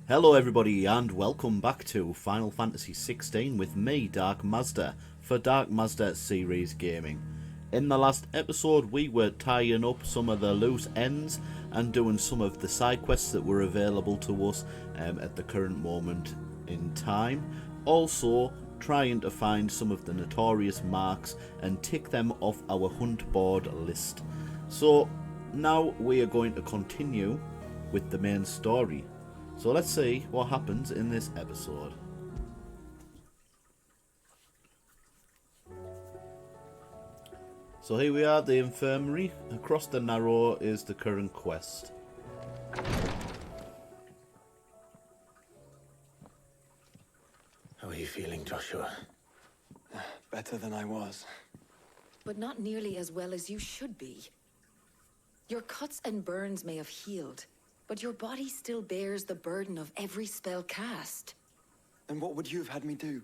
Hello everybody and welcome back to Final Fantasy XVI with me, Dark Mazda, for Dark Mazda Series Gaming. In the last episode we were tying up some of the loose ends and doing some of the side quests that were available to us at the current moment in time. Also trying to find some of the notorious marks and tick them off our hunt board list. So now we are going to continue with the main story. So let's see what happens in this episode. So here we are at the infirmary. Across the Narrow is the current quest. How are you feeling, Joshua? Better than I was. But not nearly as well as you should be. Your cuts and burns may have healed, but your body still bears the burden of every spell cast. Then what would you have had me do?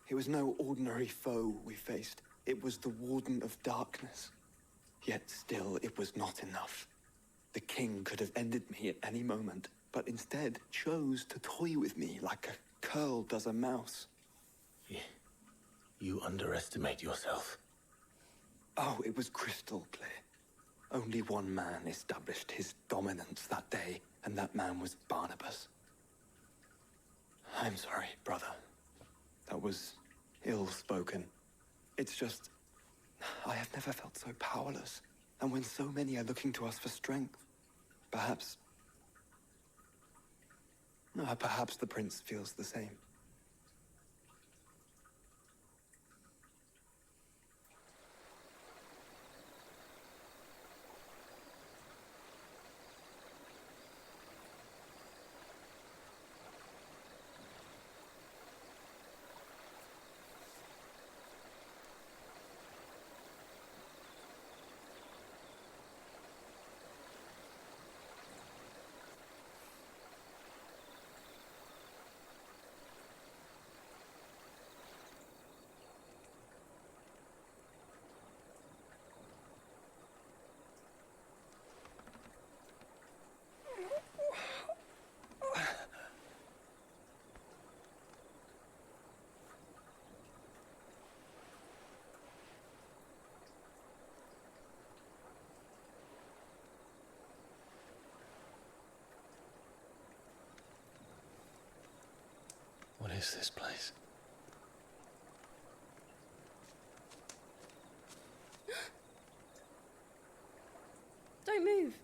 It was no ordinary foe we faced. It was the Warden of Darkness. Yet still, it was not enough. The king could have ended me at any moment, but instead chose to toy with me like a curl does a mouse. You underestimate yourself. Oh, it was crystal clear. Only one man established his dominance that day, and that man was Barnabas. I'm sorry, brother. That was ill-spoken. It's just, I have never felt so powerless. And when so many are looking to us for strength, perhaps the prince feels the same. What is this place? Don't move.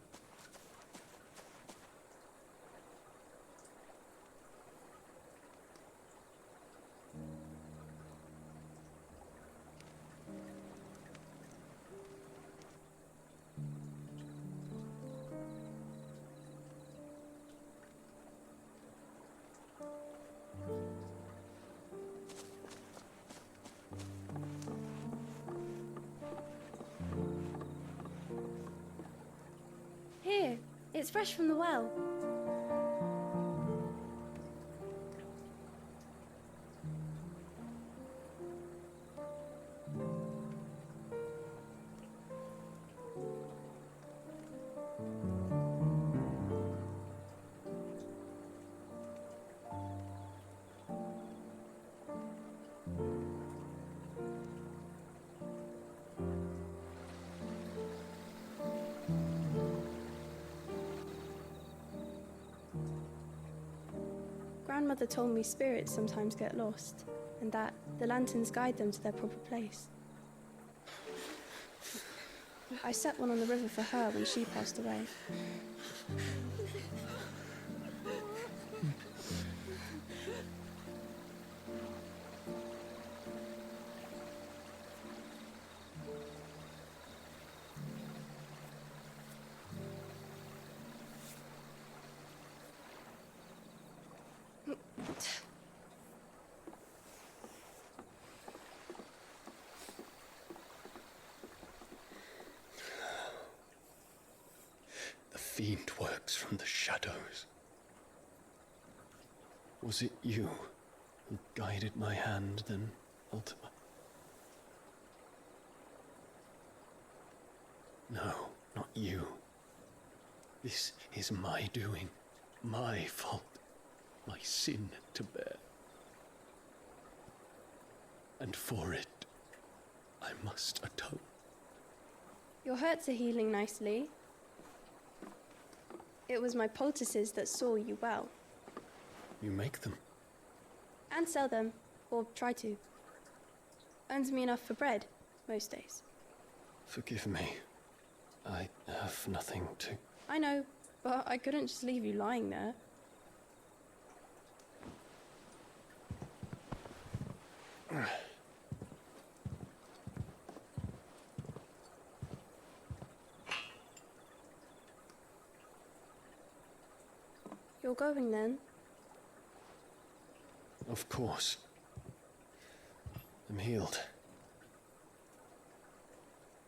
Here, it's fresh from the well. Grandmother told me spirits sometimes get lost, and that the lanterns guide them to their proper place. I set one on the river for her when she passed away. The fiend works from the shadows. Was it you who guided my hand, then, Ultima? No, not you. This is my doing. My fault. my sin to bear. And for it, I must atone. Your hurts are healing nicely. It was my poultices that saw you well. You make them. And sell them, or try to. Earns me enough for bread, most days. Forgive me. I have nothing to... I know, but I couldn't just leave you lying there. You're going then? Of course. I'm healed.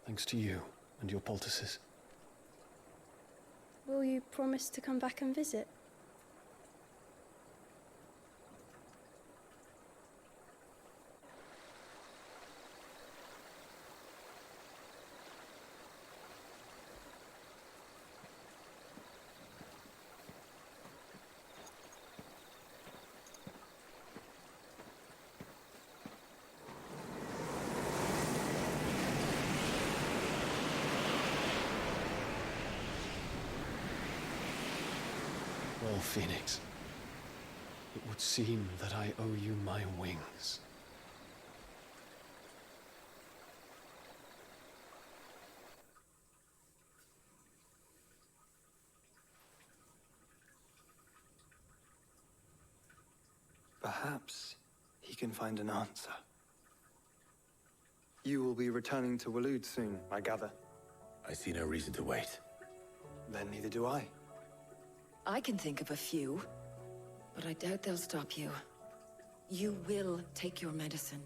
Thanks to you and your poultices. Will you promise to come back and visit? Well, Phoenix, it would seem that I owe you my wings. Perhaps he can find an answer. You will be returning to Waloed soon, I gather. I see no reason to wait. Then neither do I. I can think of a few, but I doubt they'll stop you. You will take your medicine.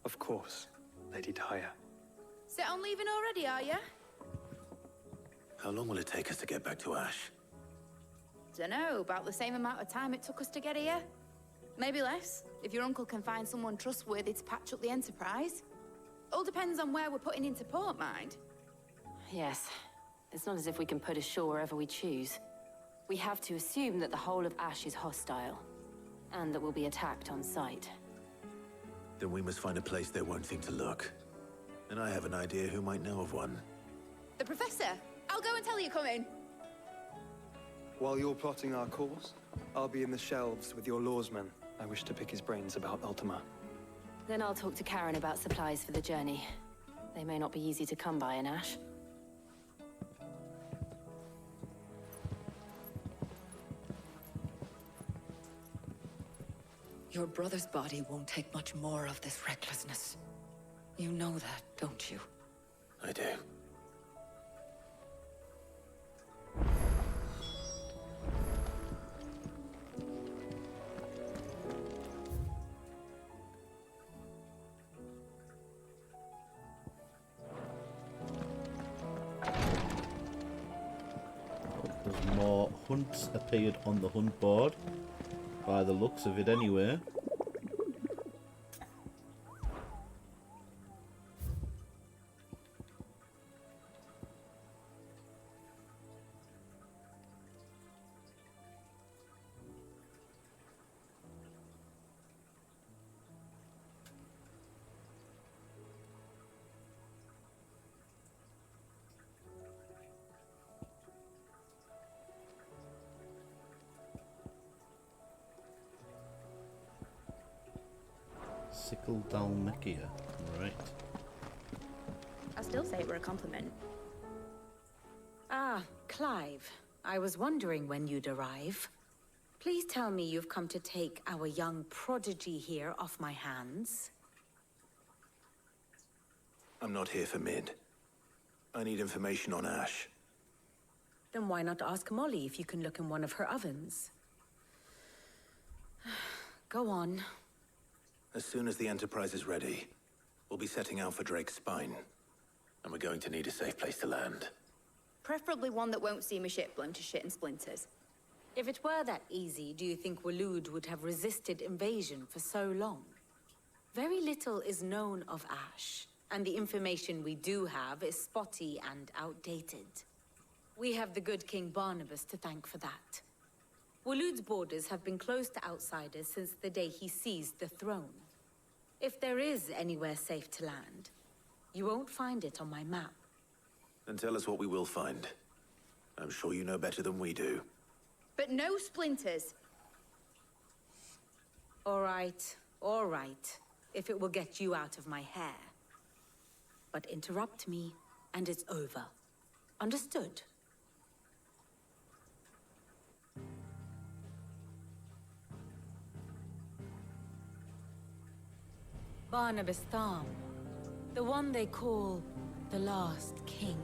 Of course, Lady Tyre. Set on leaving already, are you? How long will it take us to get back to Ash? Dunno, about the same amount of time it took us to get here. Maybe less, if your uncle can find someone trustworthy to patch up the Enterprise. All depends on where we're putting into port, mind. Yes. It's not as if we can put ashore wherever we choose. We have to assume that the whole of Ash is hostile, and that we'll be attacked on sight. Then we must find a place they won't think to look. And I have an idea who might know of one. The Professor! I'll go and tell you come in. While you're plotting our course, I'll be in the shelves with your lawsman. I wish to pick his brains about Ultima. Then I'll talk to Karen about supplies for the journey. They may not be easy to come by in Ash. Your brother's body won't take much more of this recklessness. You know that, don't you? I do. There's more hunts appeared on the hunt board, by the looks of it anyway. Sickle Dalmekia, right. I still say it were a compliment. Ah, Clive. I was wondering when you'd arrive. Please tell me you've come to take our young prodigy here off my hands. I'm not here for Mid. I need information on Ash. Then why not ask Molly if you can look in one of her ovens? Go on. As soon as the Enterprise is ready, we'll be setting out for Drake's Spine. And we're going to need a safe place to land. Preferably one that won't see my ship blown to shit and splinters. If it were that easy, do you think Waloed would have resisted invasion for so long? Very little is known of Ash, and the information we do have is spotty and outdated. We have the good King Barnabas to thank for that. Waloed's borders have been closed to outsiders since the day he seized the throne. If there is anywhere safe to land, you won't find it on my map. Then tell us what we will find. I'm sure you know better than we do. But no splinters. All right, if it will get you out of my hair. But interrupt me, and it's over. Understood? Barnabas Tham, the one they call the last king.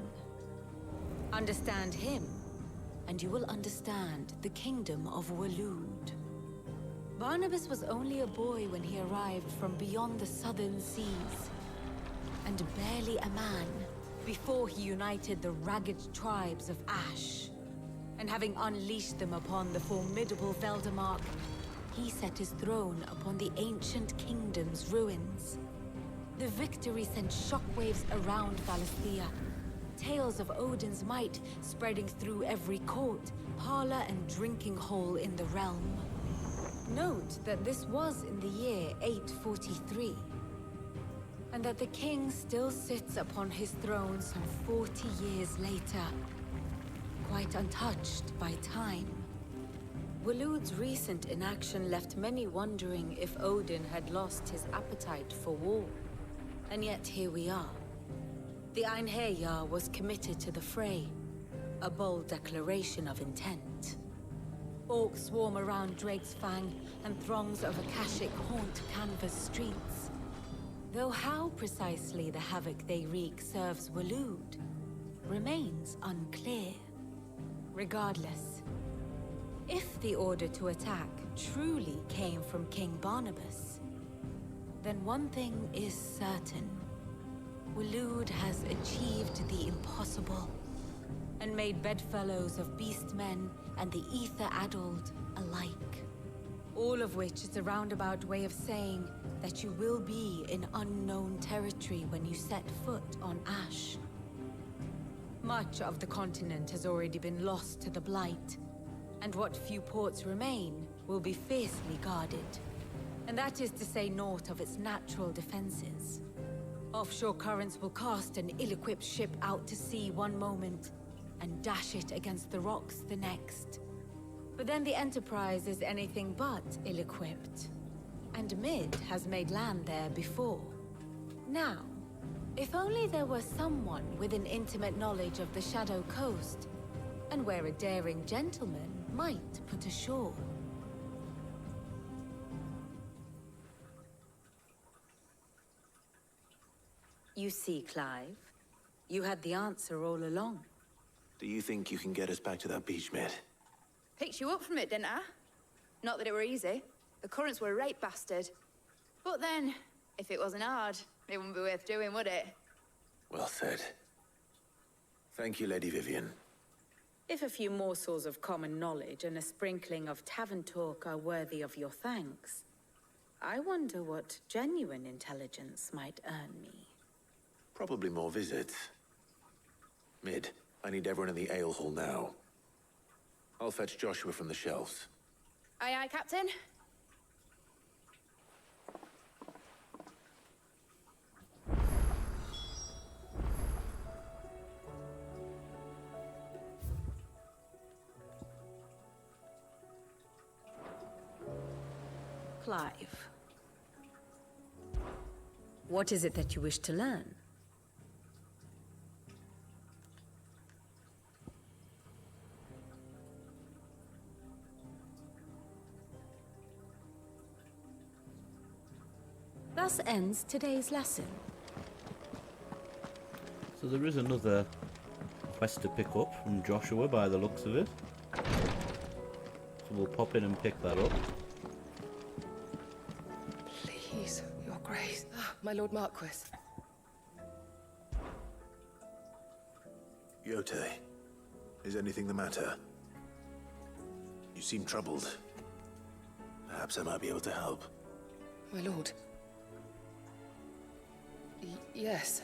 Understand him, and you will understand the kingdom of Waloed. Barnabas was only a boy when he arrived from beyond the southern seas, and barely a man before he united the ragged tribes of Ash. And having unleashed them upon the formidable Veldamark, he set his throne upon the ancient kingdom's ruins. The victory sent shockwaves around Valisthea, tales of Odin's might spreading through every court, parlor, and drinking hole in the realm. Note that this was in the year 843, and that the king still sits upon his throne some 40 years later, quite untouched by time. Waloed's recent inaction left many wondering if Odin had lost his appetite for war. And yet here we are. The Einherjar was committed to the fray, a bold declaration of intent. Orcs swarm around Drake's Fang, and throngs of Akashic haunt Canvas streets. Though how precisely the havoc they wreak serves Waloed remains unclear. Regardless, if the order to attack truly came from King Barnabas, then one thing is certain. Waloed has achieved the impossible, and made bedfellows of beastmen and the ether-addled alike. All of which is a roundabout way of saying that you will be in unknown territory when you set foot on Ash. Much of the continent has already been lost to the Blight, and what few ports remain will be fiercely guarded. And that is to say naught of its natural defenses. Offshore currents will cast an ill-equipped ship out to sea one moment, and dash it against the rocks the next. But then the Enterprise is anything but ill-equipped. And Mid has made land there before. Now, if only there were someone with an intimate knowledge of the Shadow Coast, and where a daring gentleman might put ashore. You see, Clive, you had the answer all along. Do you think you can get us back to that beach, Mid? Picked you up from it, didn't I? Not that it were easy. The currents were a right bastard. But then, if it wasn't hard, it wouldn't be worth doing, would it? Well said. Thank you, Lady Vivian. If a few morsels of common knowledge and a sprinkling of tavern talk are worthy of your thanks, I wonder what genuine intelligence might earn me. Probably more visits. Mid, I need everyone in the ale hall now. I'll fetch Joshua from the shelves. Aye, aye, Captain. Clive, what is it that you wish to learn? Thus ends today's lesson. So there is another quest to pick up from Joshua by the looks of it. So we'll pop in and pick that up. Please, Your Grace. My Lord Marquis. Yote, is anything the matter? You seem troubled. Perhaps I might be able to help. My lord. Yes.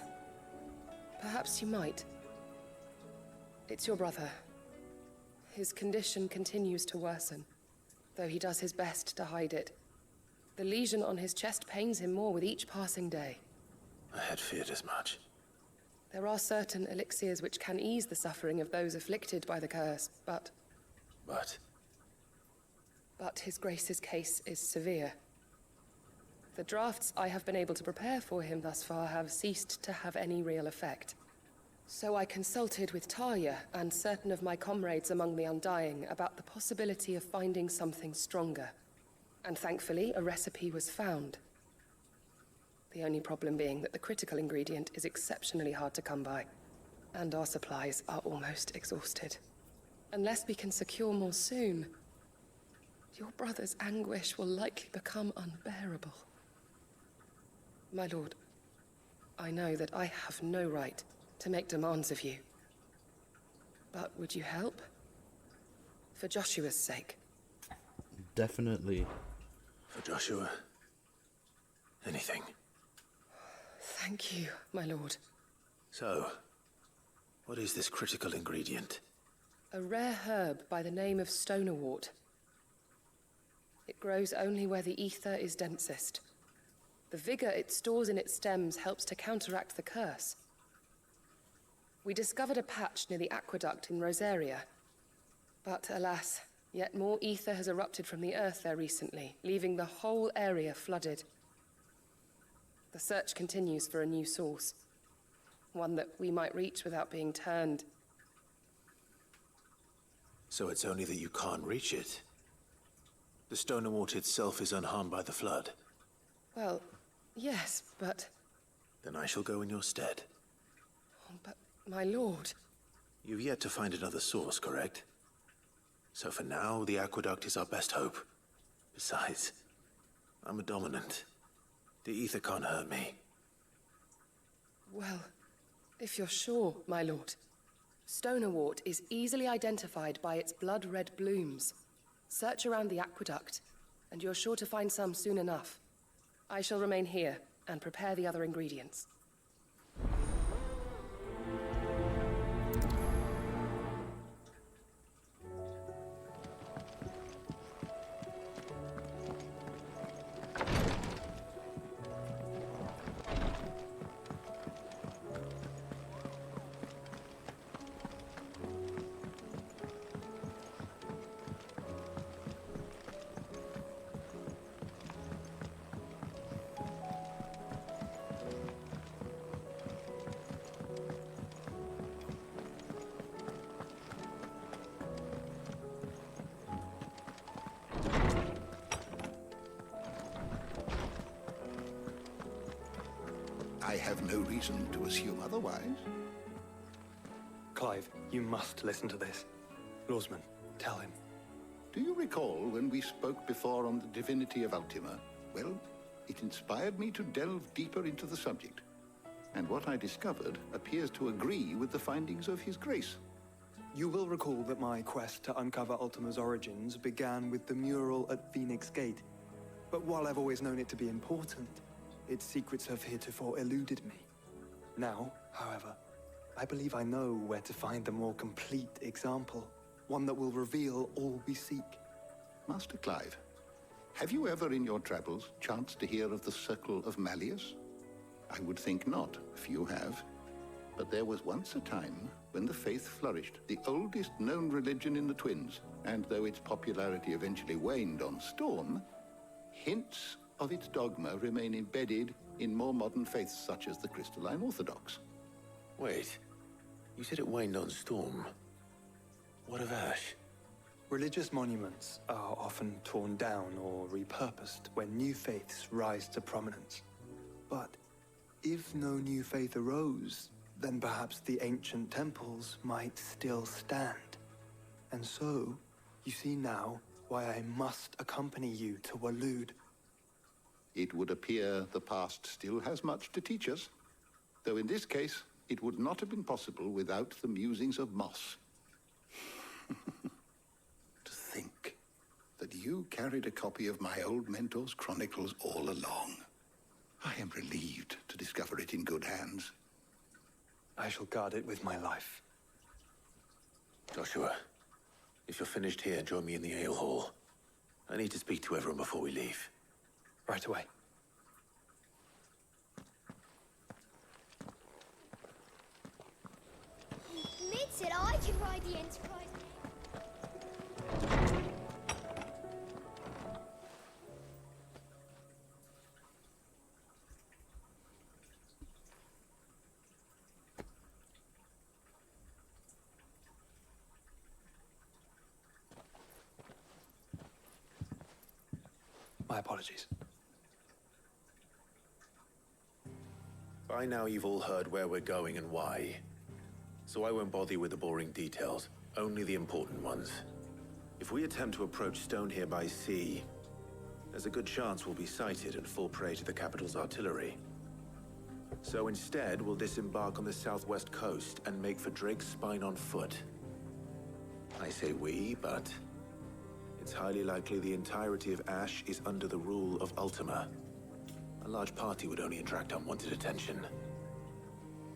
Perhaps you might. It's your brother. His condition continues to worsen. though he does his best to hide it. The lesion on his chest pains him more with each passing day. I had feared as much. There are certain elixirs which can ease the suffering of those afflicted by the curse, but His Grace's case is severe. The drafts I have been able to prepare for him thus far have ceased to have any real effect. So I consulted with Talia and certain of my comrades among the Undying about the possibility of finding something stronger. And thankfully, a recipe was found. The only problem being that the critical ingredient is exceptionally hard to come by, and our supplies are almost exhausted. Unless we can secure more soon, your brother's anguish will likely become unbearable. My lord, I know that I have no right to make demands of you. But would you help? For Joshua's sake. Definitely. For Joshua, anything. Thank you, my lord. So, what is this critical ingredient? A rare herb by the name of stonerwort. It grows only where the ether is densest. The vigor it stores in its stems helps to counteract the curse. We discovered a patch near the aqueduct in Rosaria. But alas, yet more ether has erupted from the earth there recently, leaving the whole area flooded. The search continues for a new source. One that we might reach without being turned. So it's only that you can't reach it? The Stonerwort itself is unharmed by the flood? Well, yes, but... Then I shall go in your stead. Oh, but, my lord... You've yet to find another source, correct? So for now, the aqueduct is our best hope. Besides, I'm a dominant. The ether can't hurt me. Well, if you're sure, my lord. Stonerwort is easily identified by its blood-red blooms. Search around the aqueduct, and you're sure to find some soon enough. I shall remain here and prepare the other ingredients. I have no reason to assume otherwise. Clive, you must listen to this. Lawsman, tell him. Do you recall when we spoke before on the divinity of Ultima? Well, it inspired me to delve deeper into the subject. And what I discovered appears to agree with the findings of His Grace. You will recall that my quest to uncover Ultima's origins began with the mural at Phoenix Gate. But while I've always known it to be important, its secrets have heretofore eluded me. Now, however, I believe I know where to find the more complete example, one that will reveal all we seek. Master Clive, have you ever in your travels chanced to hear of the Circle of Malleus? I would think not, few have. But there was once a time when the faith flourished, the oldest known religion in the Twins, and though its popularity eventually waned on storm, hints of its dogma remain embedded in more modern faiths such as the Crystalline Orthodox. Wait, you said it waned on storm. What of Ash? Religious monuments are often torn down or repurposed when new faiths rise to prominence. But if no new faith arose, then perhaps the ancient temples might still stand. And so, you see now why I must accompany you to Waloed. It would appear the past still has much to teach us, though in this case, it would not have been possible without the musings of Moss. To think that you carried a copy of my old mentor's chronicles all along. I am relieved to discover it in good hands. I shall guard it with my life. Joshua, if you're finished here, join me in the ale hall. I need to speak to everyone before we leave. Right away. Mid said I could ride the Enterprise. My apologies. By now you've all heard where we're going and why. So I won't bother you with the boring details, only the important ones. If we attempt to approach Stone here by sea, there's a good chance we'll be sighted and fall prey to the capital's artillery. So instead, we'll disembark on the southwest coast and make for Drake's Spine on foot. I say we, but it's highly likely the entirety of Ash is under the rule of Ultima. A large party would only attract unwanted attention,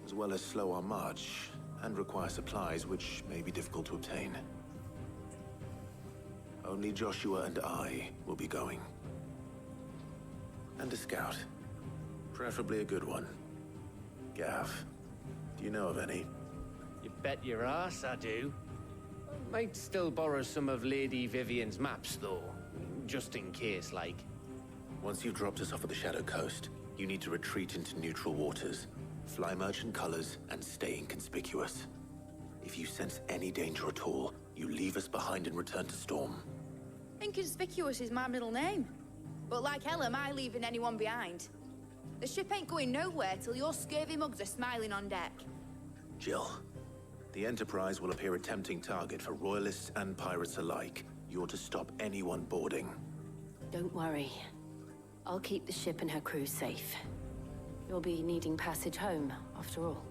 as well as slow our march and require supplies which may be difficult to obtain. Only Joshua and I will be going. And a scout. Preferably a good one. Gav, do you know of any? You bet your ass I do. Might still borrow some of Lady Vivian's maps, though. Just in case, like. Once you've dropped us off at the Shadow Coast, you need to retreat into neutral waters, fly merchant colors, and stay inconspicuous. If you sense any danger at all, you leave us behind and return to Storm. Inconspicuous is my middle name. But like hell am I leaving anyone behind. The ship ain't going nowhere till your scurvy mugs are smiling on deck. Jill, the Enterprise will appear a tempting target for royalists and pirates alike. You're to stop anyone boarding. Don't worry. I'll keep the ship and her crew safe. You'll be needing passage home, after all.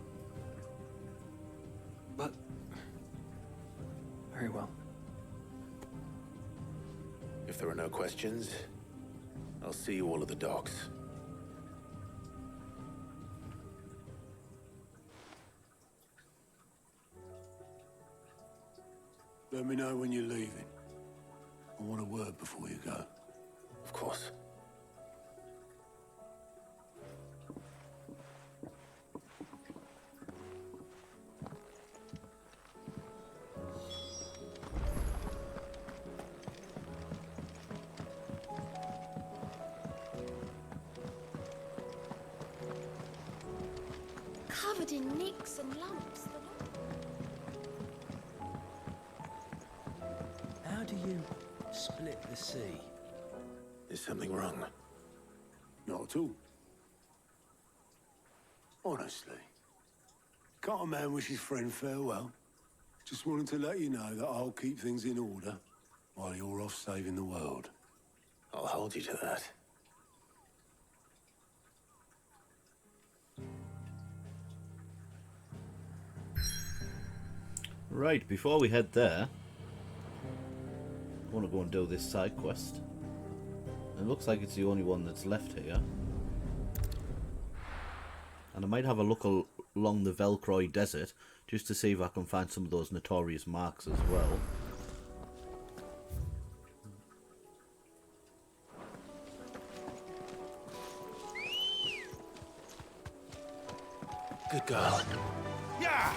But... very well. If there are no questions, I'll see you all at the docks. Let me know when you're leaving. I want a word before you go. Of course. Covered in nicks and lumps. How do you split the sea? Is something wrong? Not at all. Honestly. Can't a man wish his friend farewell? Just wanted to let you know that I'll keep things in order while you're off saving the world. I'll hold you to that. Right, before we head there, I want to go and do this side quest. It looks like it's the only one that's left here. And I might have a look along the Velcroy Desert just to see if I can find some of those notorious marks as well. Good girl. Yeah!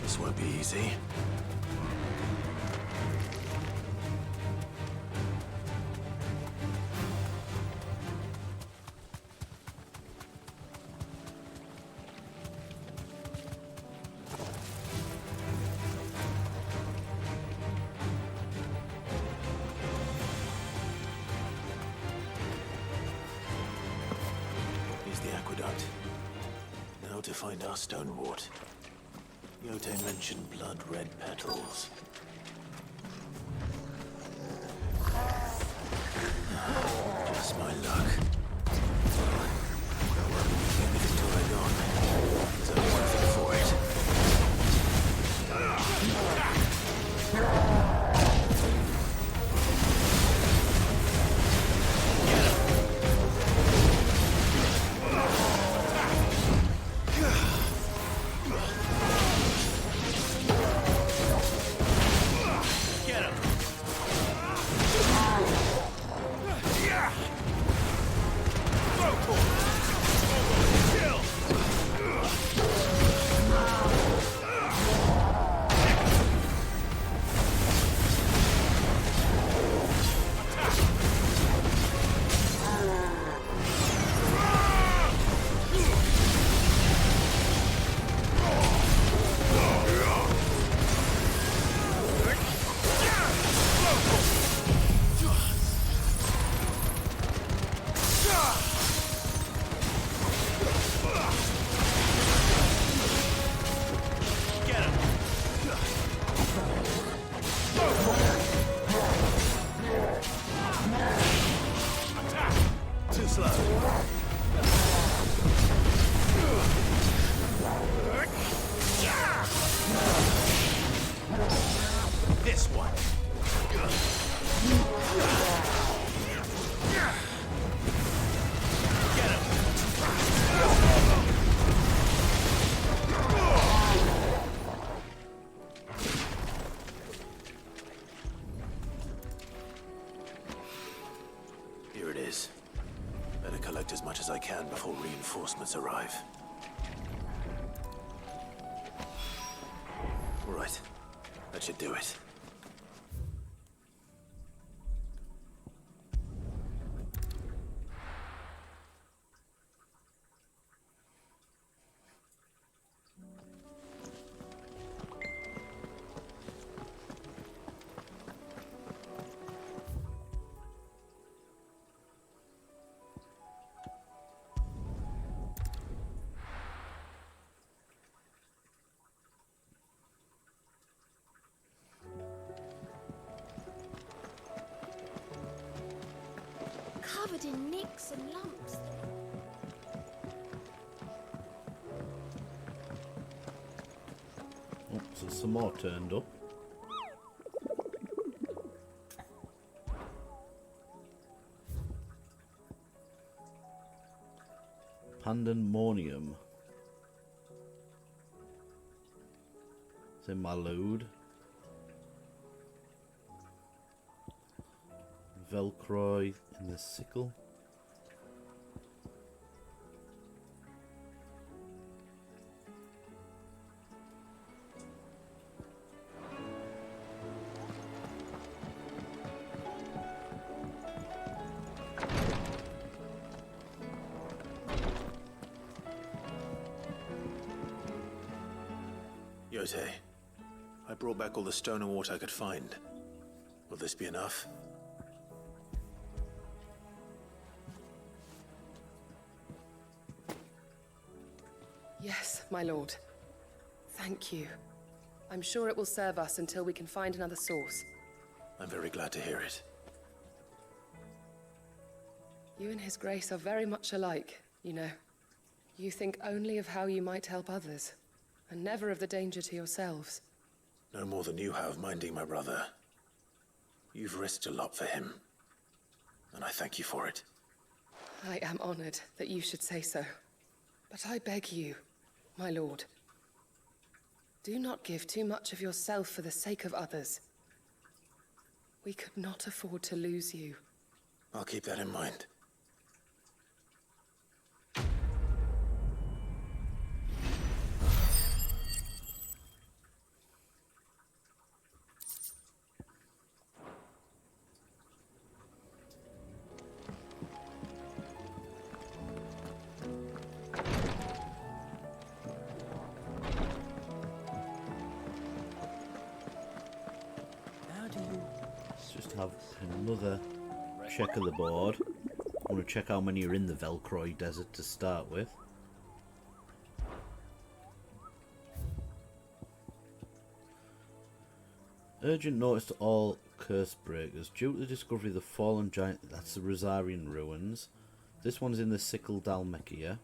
This won't be easy. Here's the aqueduct. Now to find our stonewort. Yote mentioned blood-red petals. Just my luck. Well, keep it until they're gone. There's only one thing for it. slow. This one. Get him. Here it is. Better collect as much as I can before reinforcements arrive. All right. That should do it. Covered in nicks and lumps. Oh, so some more turned up. Pandemonium. It's in Waloed. Velcroy in the sickle. Yotei, I brought back all the stone and water I could find. Will this be enough? Yes, my lord. Thank you. I'm sure it will serve us until we can find another source. I'm very glad to hear it. You and His Grace are very much alike, you know. You think only of how you might help others, and never of the danger to yourselves. No more than you have minding my brother. You've risked a lot for him, and I thank you for it. I am honored that you should say so. But I beg you, my lord, do not give too much of yourself for the sake of others. We could not afford to lose you. I'll keep that in mind. Let's just have another check of the board. I want to check how many are in the Velcroy Desert to start with. Urgent notice to all curse breakers. Due to the discovery of the fallen giant, that's the Rosarian ruins. This one's in the Sickle Dalmekia.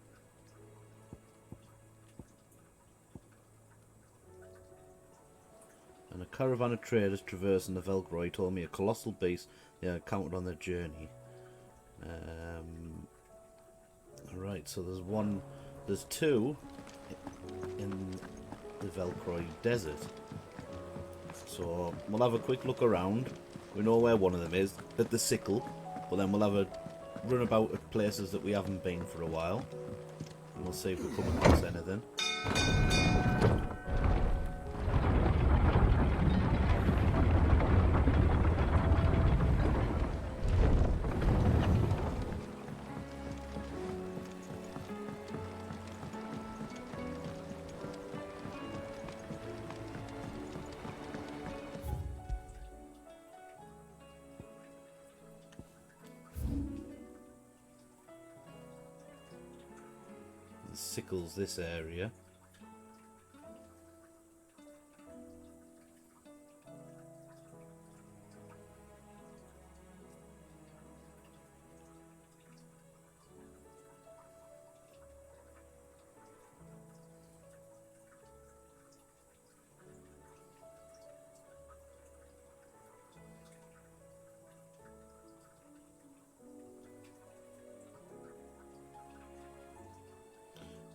And a caravan of traders traversing the Velcroy told me a colossal beast they had encountered on their journey. Alright, so there's two in the Velcroy Desert. So we'll have a quick look around. We know where one of them is, at the Sickle, but then we'll have a run about at places that we haven't been for a while. And we'll see if we come across anything. Sickles this area.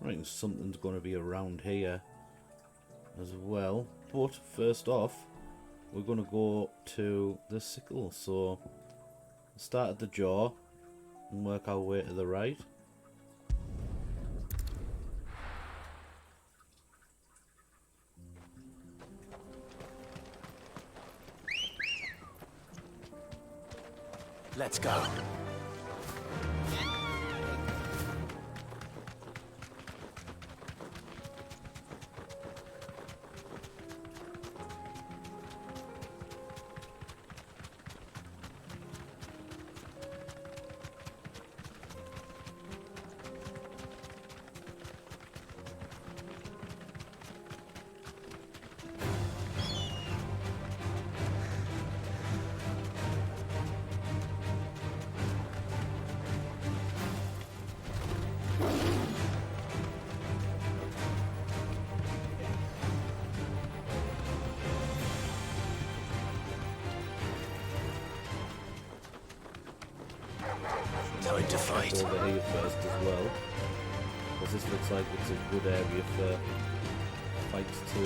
reckon something's going to be around here as well. But first off, we're going to go to the sickle. So start at the jaw and work our way to the right. Let's go. Time to fight. Over here first as well, because this looks like it's a good area for fights to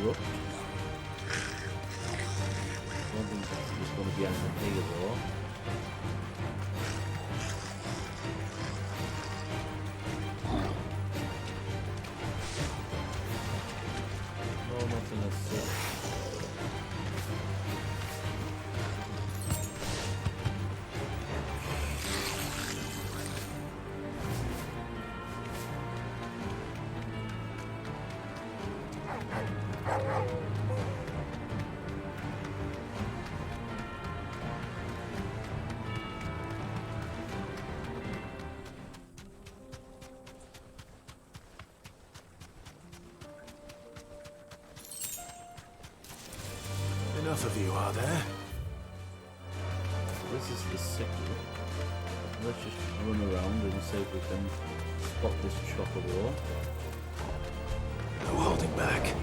erupt. I don't think there's going to be anything here though. No, nothing as such. Enough of you, are there? This is the sickle. Let's just run around and see if we can spot this chocobo. No holding back.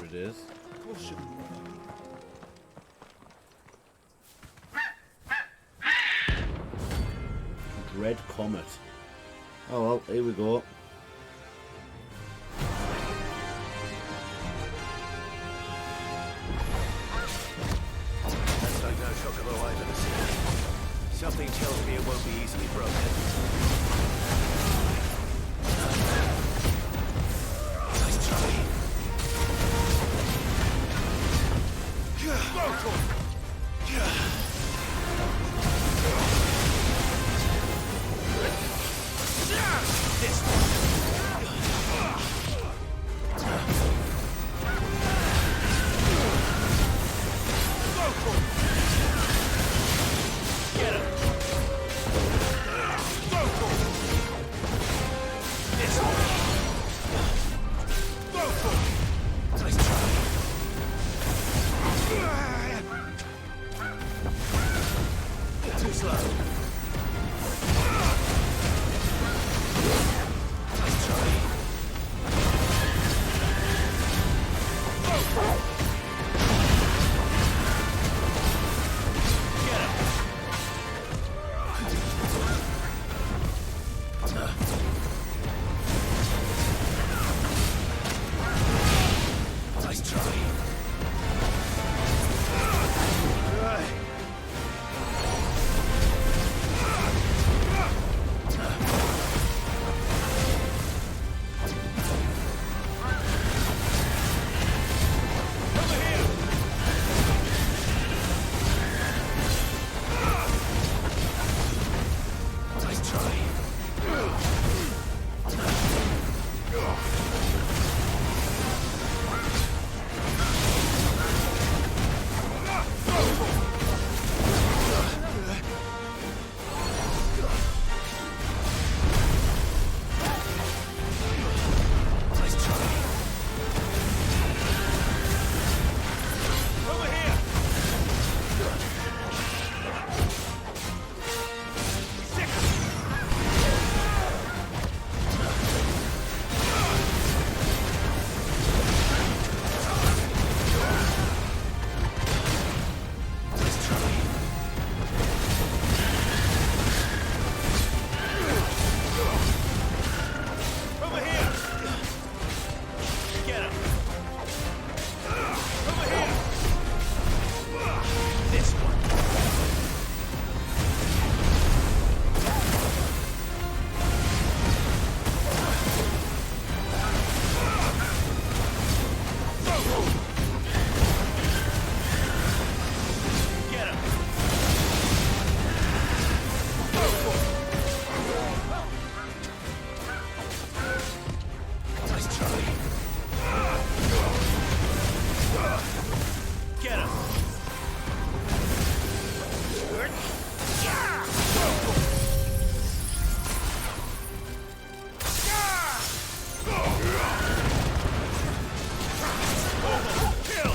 it is. Red Comet. Oh well, here we go. That's like no chocobo I've ever seen. Something tells me it won't be easily broken. Nice try. This Get him! Go for it! This Go for it! Nice try. Too slow. Nice try. Go for it! Get him! Nice try. Nice try. Nice try. Over here. Nice try. Over here. Get him. Over here. This one. Get him. Nice try. Get him. Kill.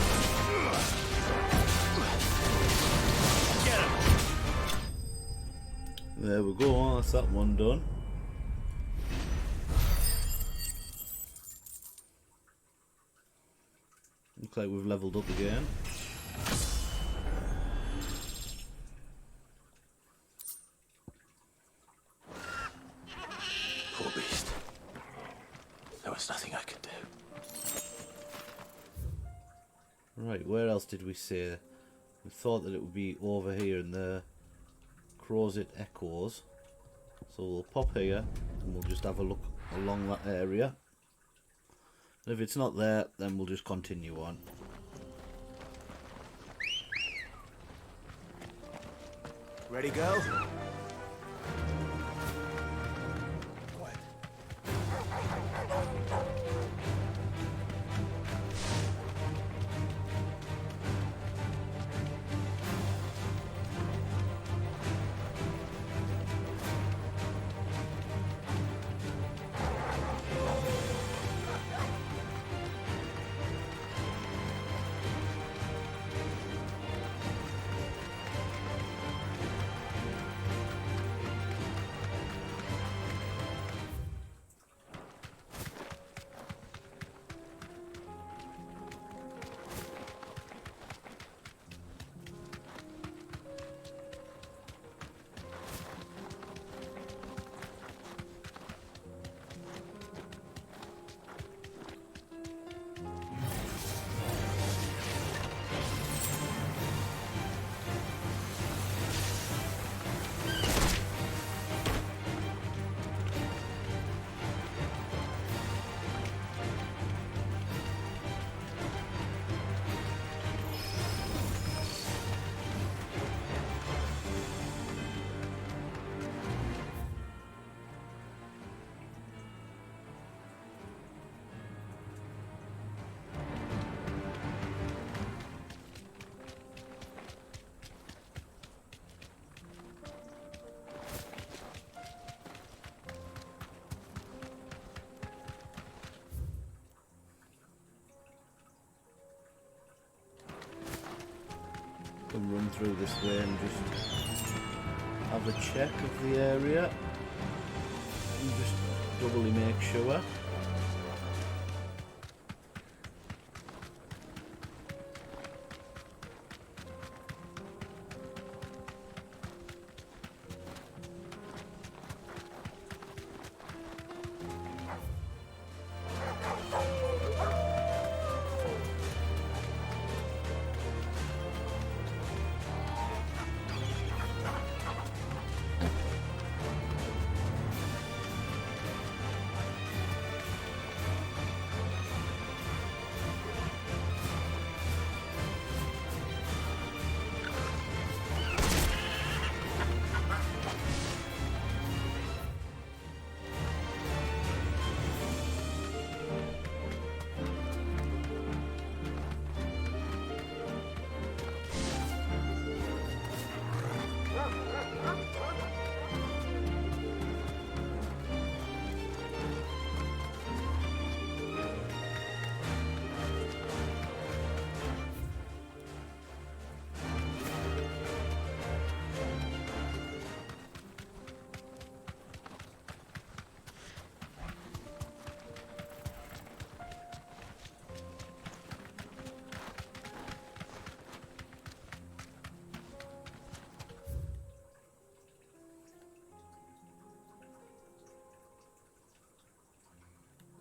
Get him. There we go, that's that one done. Looks like we've leveled up again. Poor beast. There was nothing I could do. Right, where else did we say? We thought that it would be over here in the Crozet Echoes. So we'll pop here and we'll just have a look along that area. And if it's not there, then we'll just continue on. Ready, go? Can run through this way and just have a check of the area and just doubly make sure.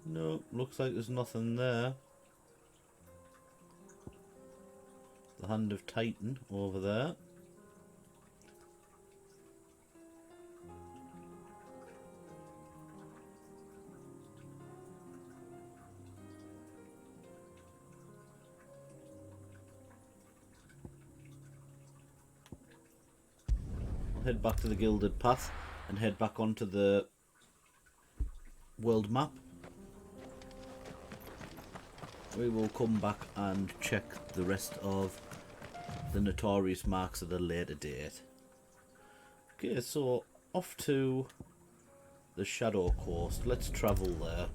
No, looks like there's nothing there. The Hand of Titan over there. I'll head back to the Gilded Path and head back onto the world map. We will come back and check the rest of the notorious marks at a later date. Okay, so off to the Shadow Coast. Let's travel there.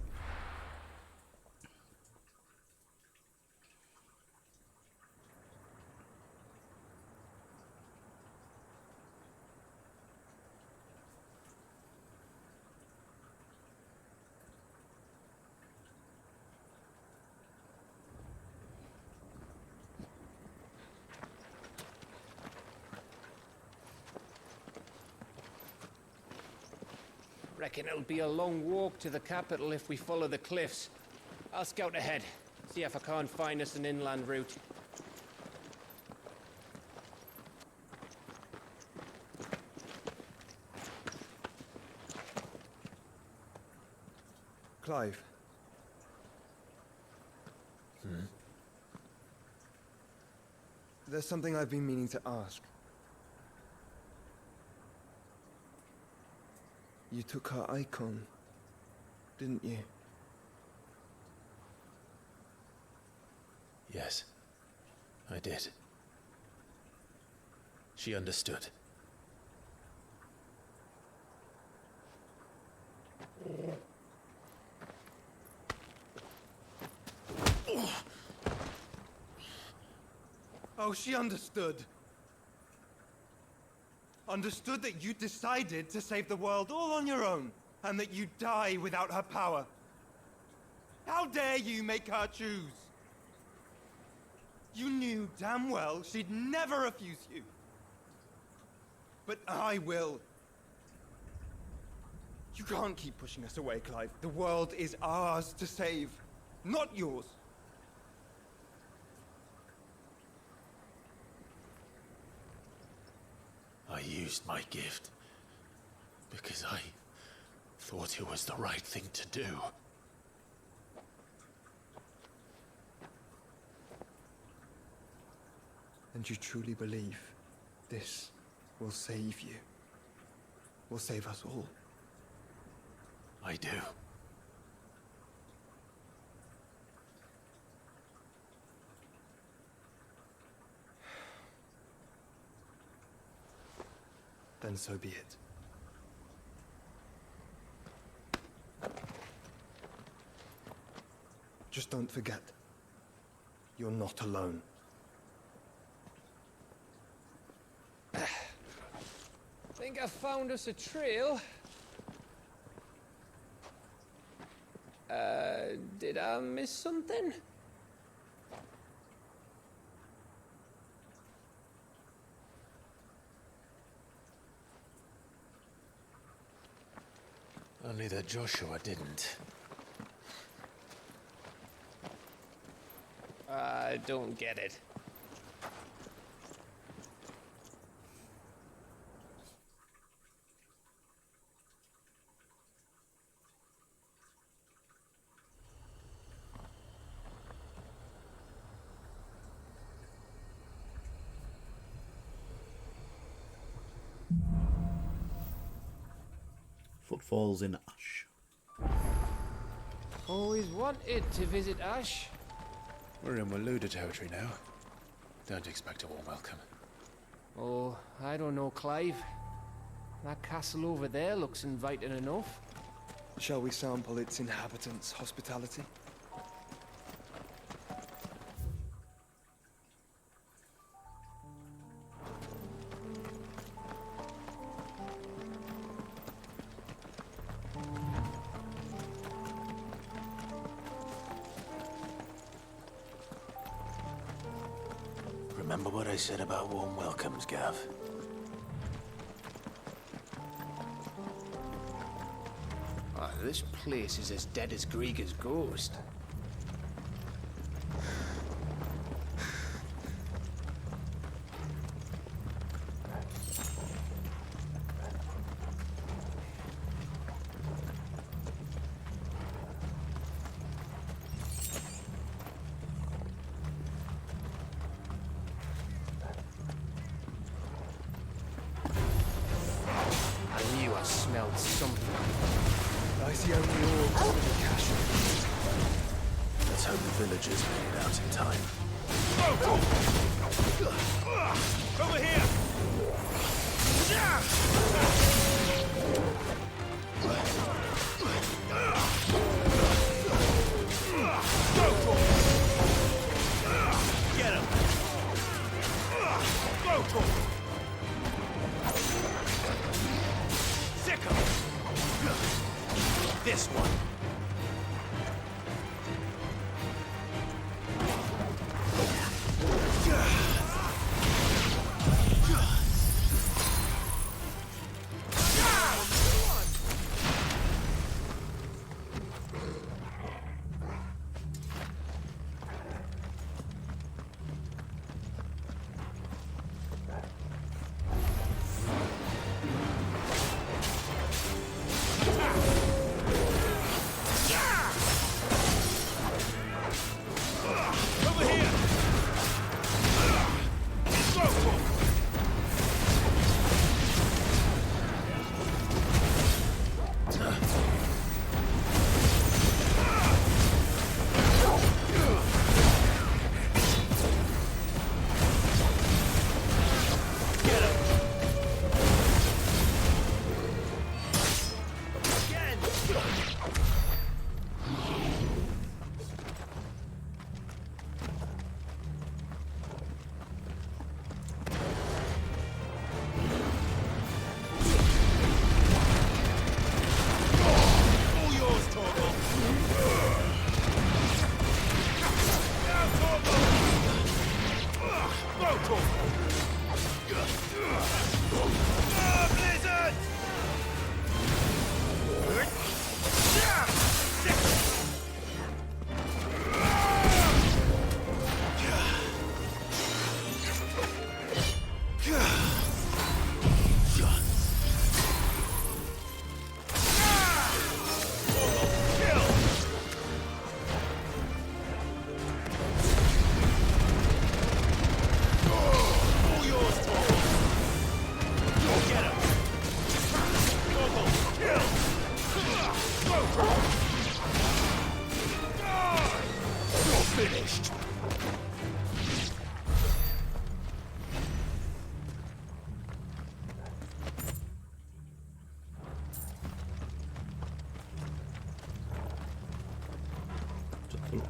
Reckon it'll be a long walk to the capital if we follow the cliffs. I'll scout ahead, see if I can't find us an inland route. Clive. There's something I've been meaning to ask. You took her icon, didn't you? Yes, I did. She understood. Oh, she understood. Understood that you decided to save the world all on your own, and that you'd die without her power. How dare you make her choose? You knew damn well she'd never refuse you. But I will. You can't keep pushing us away, Clive. The world is ours to save, not yours. I used my gift because I thought it was the right thing to do. And you truly believe this will save you? Will save us all? I do. Then so be it. Just don't forget, you're not alone. think I found us a trail. Did I miss something? Only that Joshua didn't. I don't get it. Footfalls in ash. Always wanted to visit Ash. We're in Waloed territory now. Don't expect a warm welcome. Oh, I don't know, Clive. That castle over there looks inviting enough. Shall we sample its inhabitants' hospitality? Remember what I said about warm welcomes, Gav? Ah, this place is as dead as Greagor's ghost. I knew I smelled something. I see only orcs with a cash. Let's hope the villagers made it out in time. Over here! Get him! Go for it! Sick him! This one.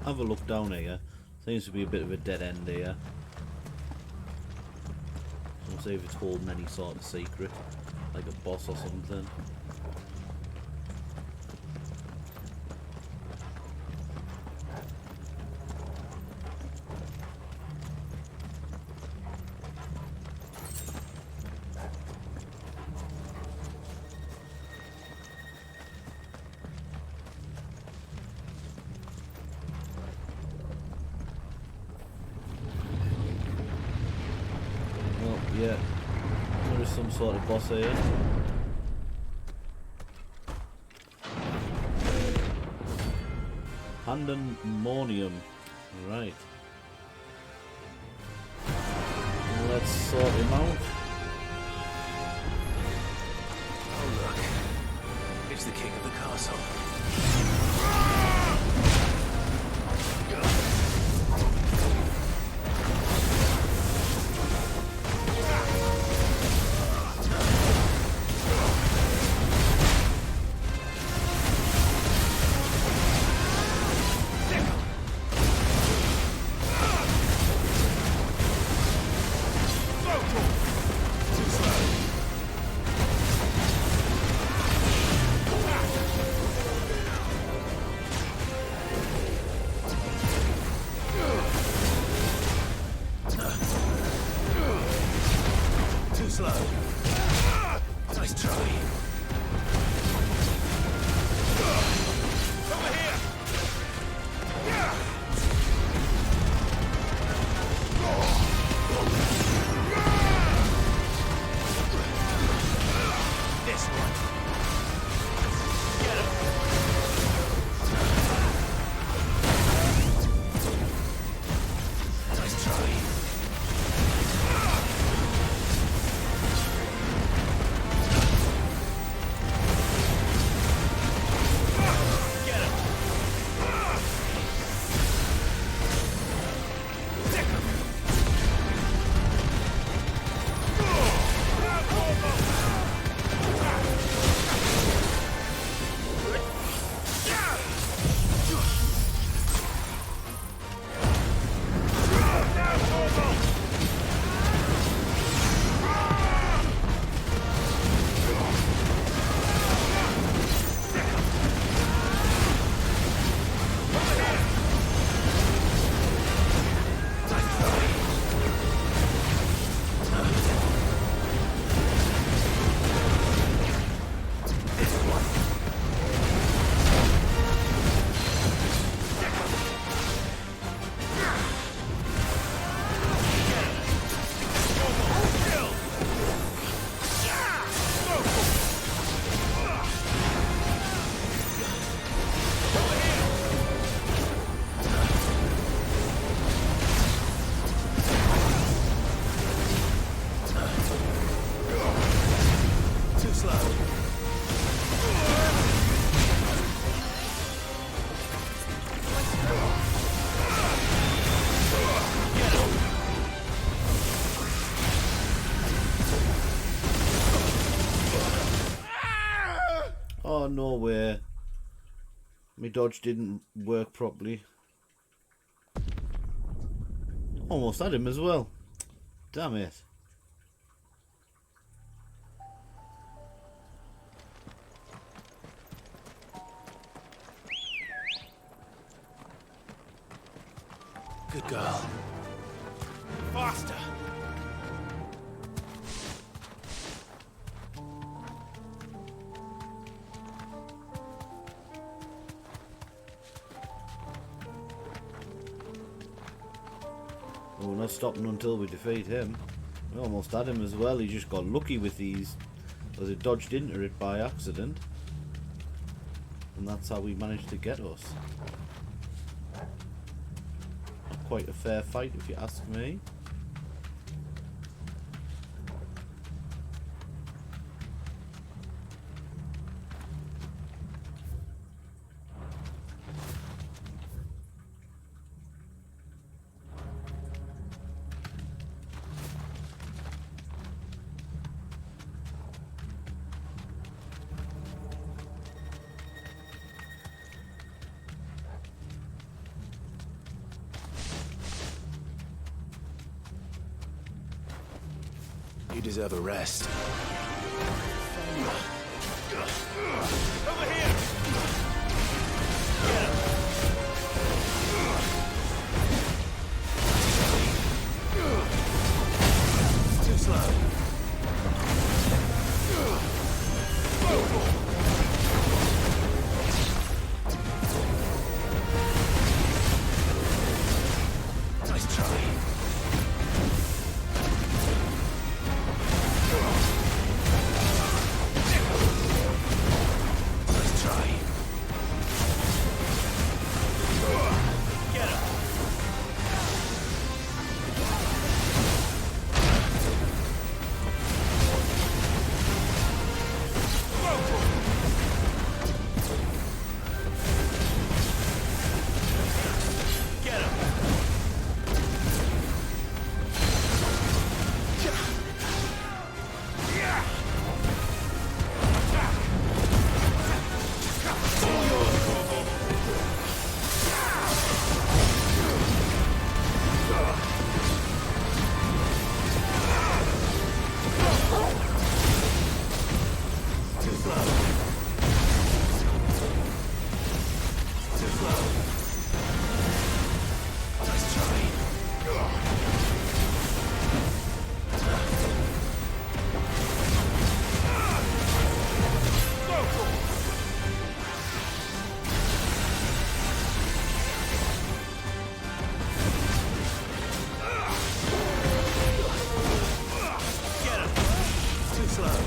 Have a look down here. Seems to be a bit of a dead end here. I'll see if it's holding any sort of secret. Like a boss or something. Yeah, there is some sort of boss here. Pandemonium. Right. Let's sort him out. Oh look, it's the king of the castle. Oh, no way. My dodge didn't work properly. Almost had him as well. Damn it. Good girl. Faster! We're not stopping until we defeat him. We almost had him as well. He just got lucky with these, because it dodged into it by accident, and that's how he managed to get us. Quite a fair fight, if you ask me. You deserve a rest. Over here! Get him! Too slow. Nice try. Nice try. Get him. Get him. Too slow. Too slow. Nice try. Get him. Too slow.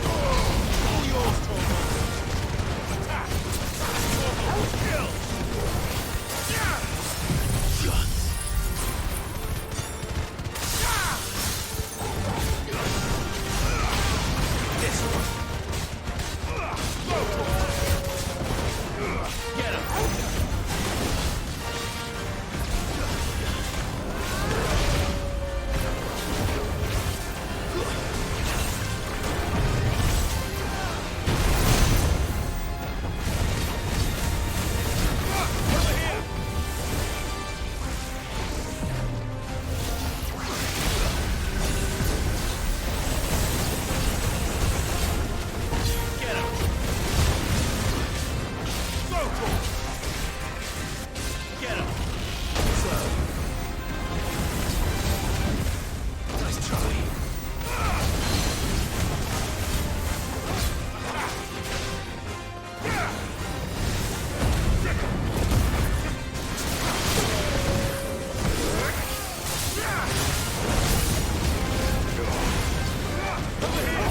All yours, Torvald. Attack. Torvald, kill. This one. Get him. Over here. Get him. Go for it. Get him. Slow. Nice try. Over here.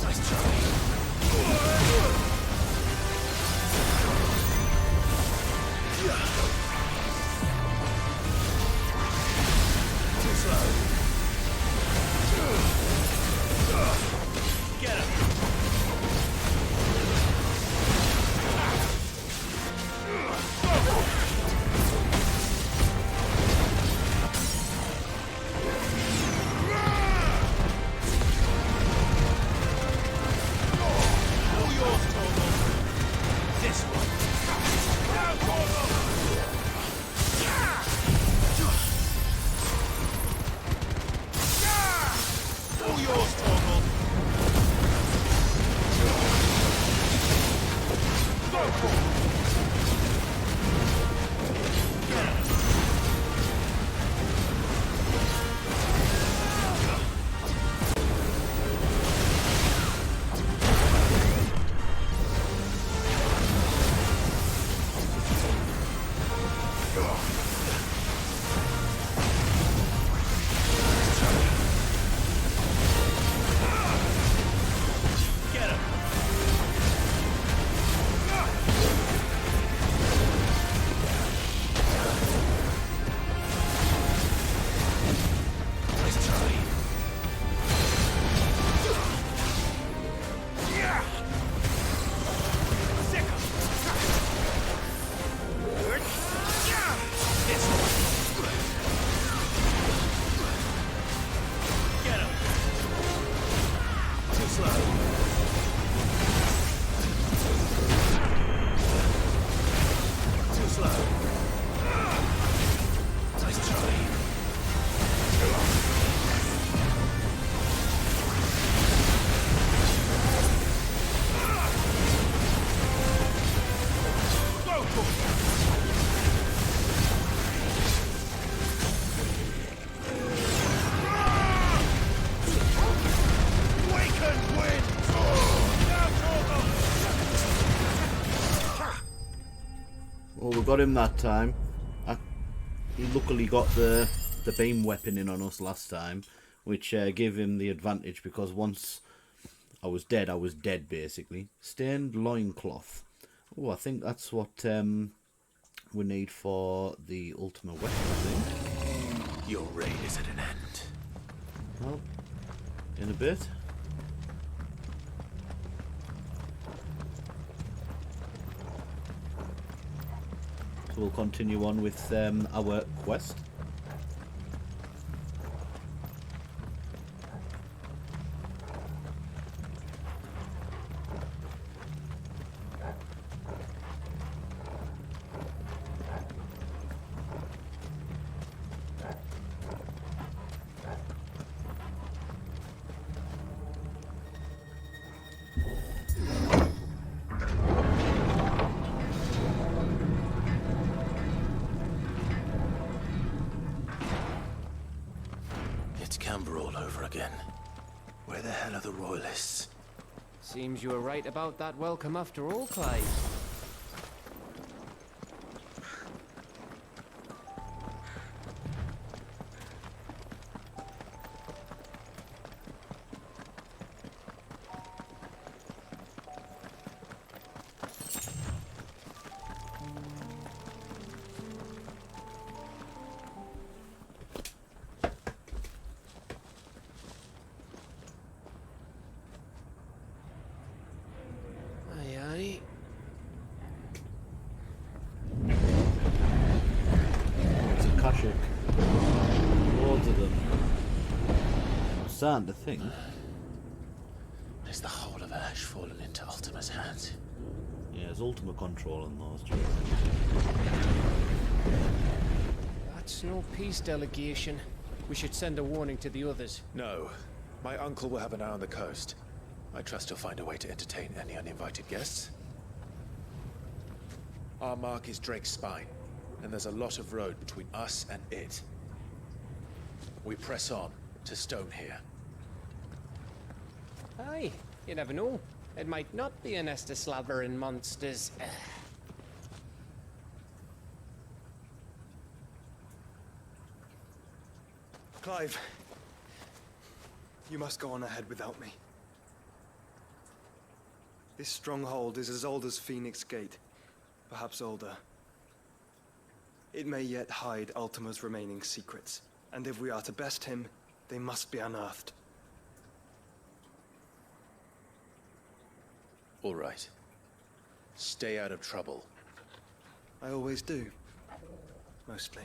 Nice try. Too slow. Get him. All yours, Torvald. This one. Now, Torvald. All yours, Torvald. Go for it. Get him. Get him. Nice try. Sick 'em. got him that time. He luckily got the beam weapon in on us last time, which gave him the advantage because once I was dead basically. Stained loincloth. Oh, I think that's what we need for the ultimate weapon, I think. Your reign is at an end. Well, in a bit. So we'll continue on with our quest. All over again. Where the hell are the royalists? Seems you were right about that welcome after all, Clive. Loads of them. I'm starting to think. Is the whole of Ash fallen into Ultima's hands? Yeah, there's Ultima control in those. That's no peace delegation. We should send a warning to the others. No. My uncle will have an eye on the coast. I trust he'll find a way to entertain any uninvited guests. Our mark is Drake's Spine, and there's a lot of road between us and it. We press on to Stone here. Aye, you never know. It might not be a nest of slavering monsters. Clive, you must go on ahead without me. This stronghold is as old as Phoenix Gate, perhaps older. It may yet hide Ultima's remaining secrets, and if we are to best him, they must be unearthed. All right. Stay out of trouble. I always do. Mostly.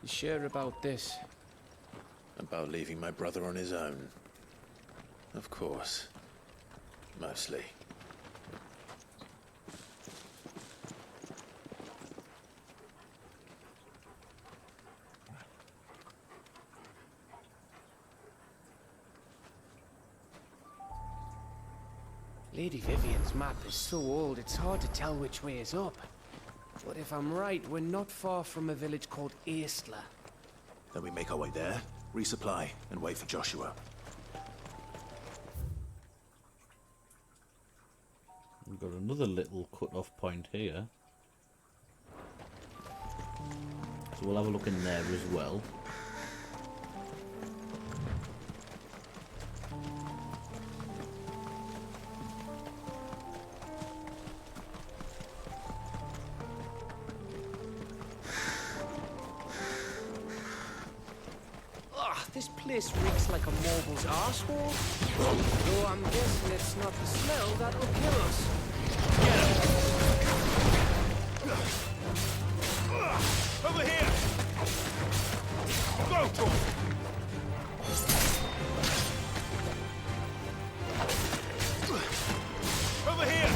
You sure about this? About leaving my brother on his own? Of course. Mostly. Lady Vivian's map is so old, it's hard to tell which way is up. But if I'm right, we're not far from a village called Aistla. Then we make our way there, resupply, and wait for Joshua. We've got another little cut-off point here. So we'll have a look in there as well. This place reeks like a morble's arsehole. Though I'm guessing it's not the smell that'll kill us. Over here! Go, Tom! Over here!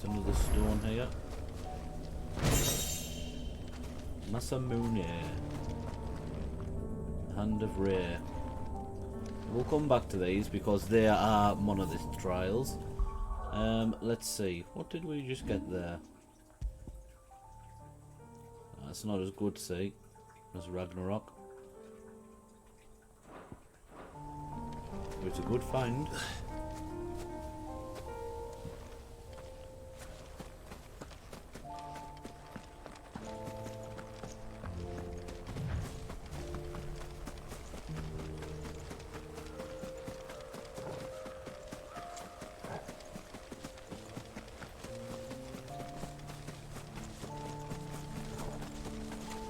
Another stone here. Masamune. Hand of Ray. We'll come back to these because they are monolith trials. Let's see. What did we just get there? That's not as good, see, as Ragnarok. It's a good find.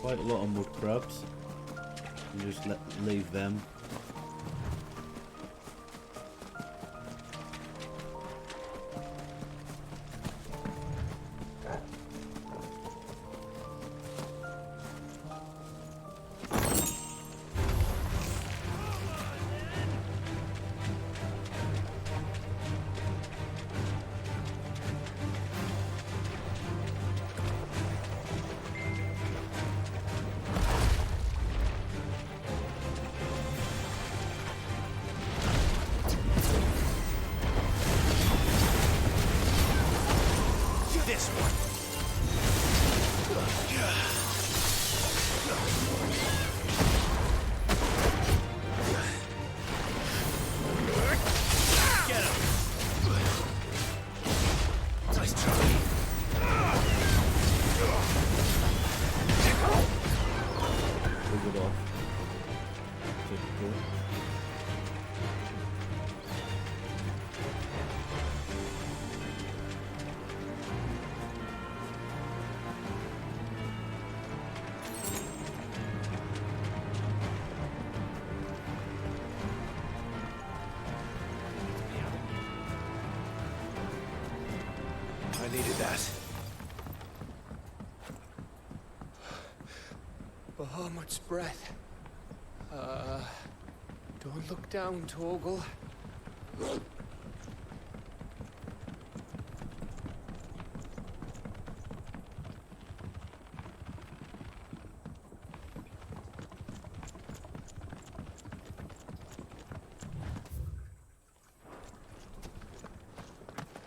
Quite a lot of mud crabs. And just leave them. I needed that. Bahamut's breath. Don't look down, Torgal.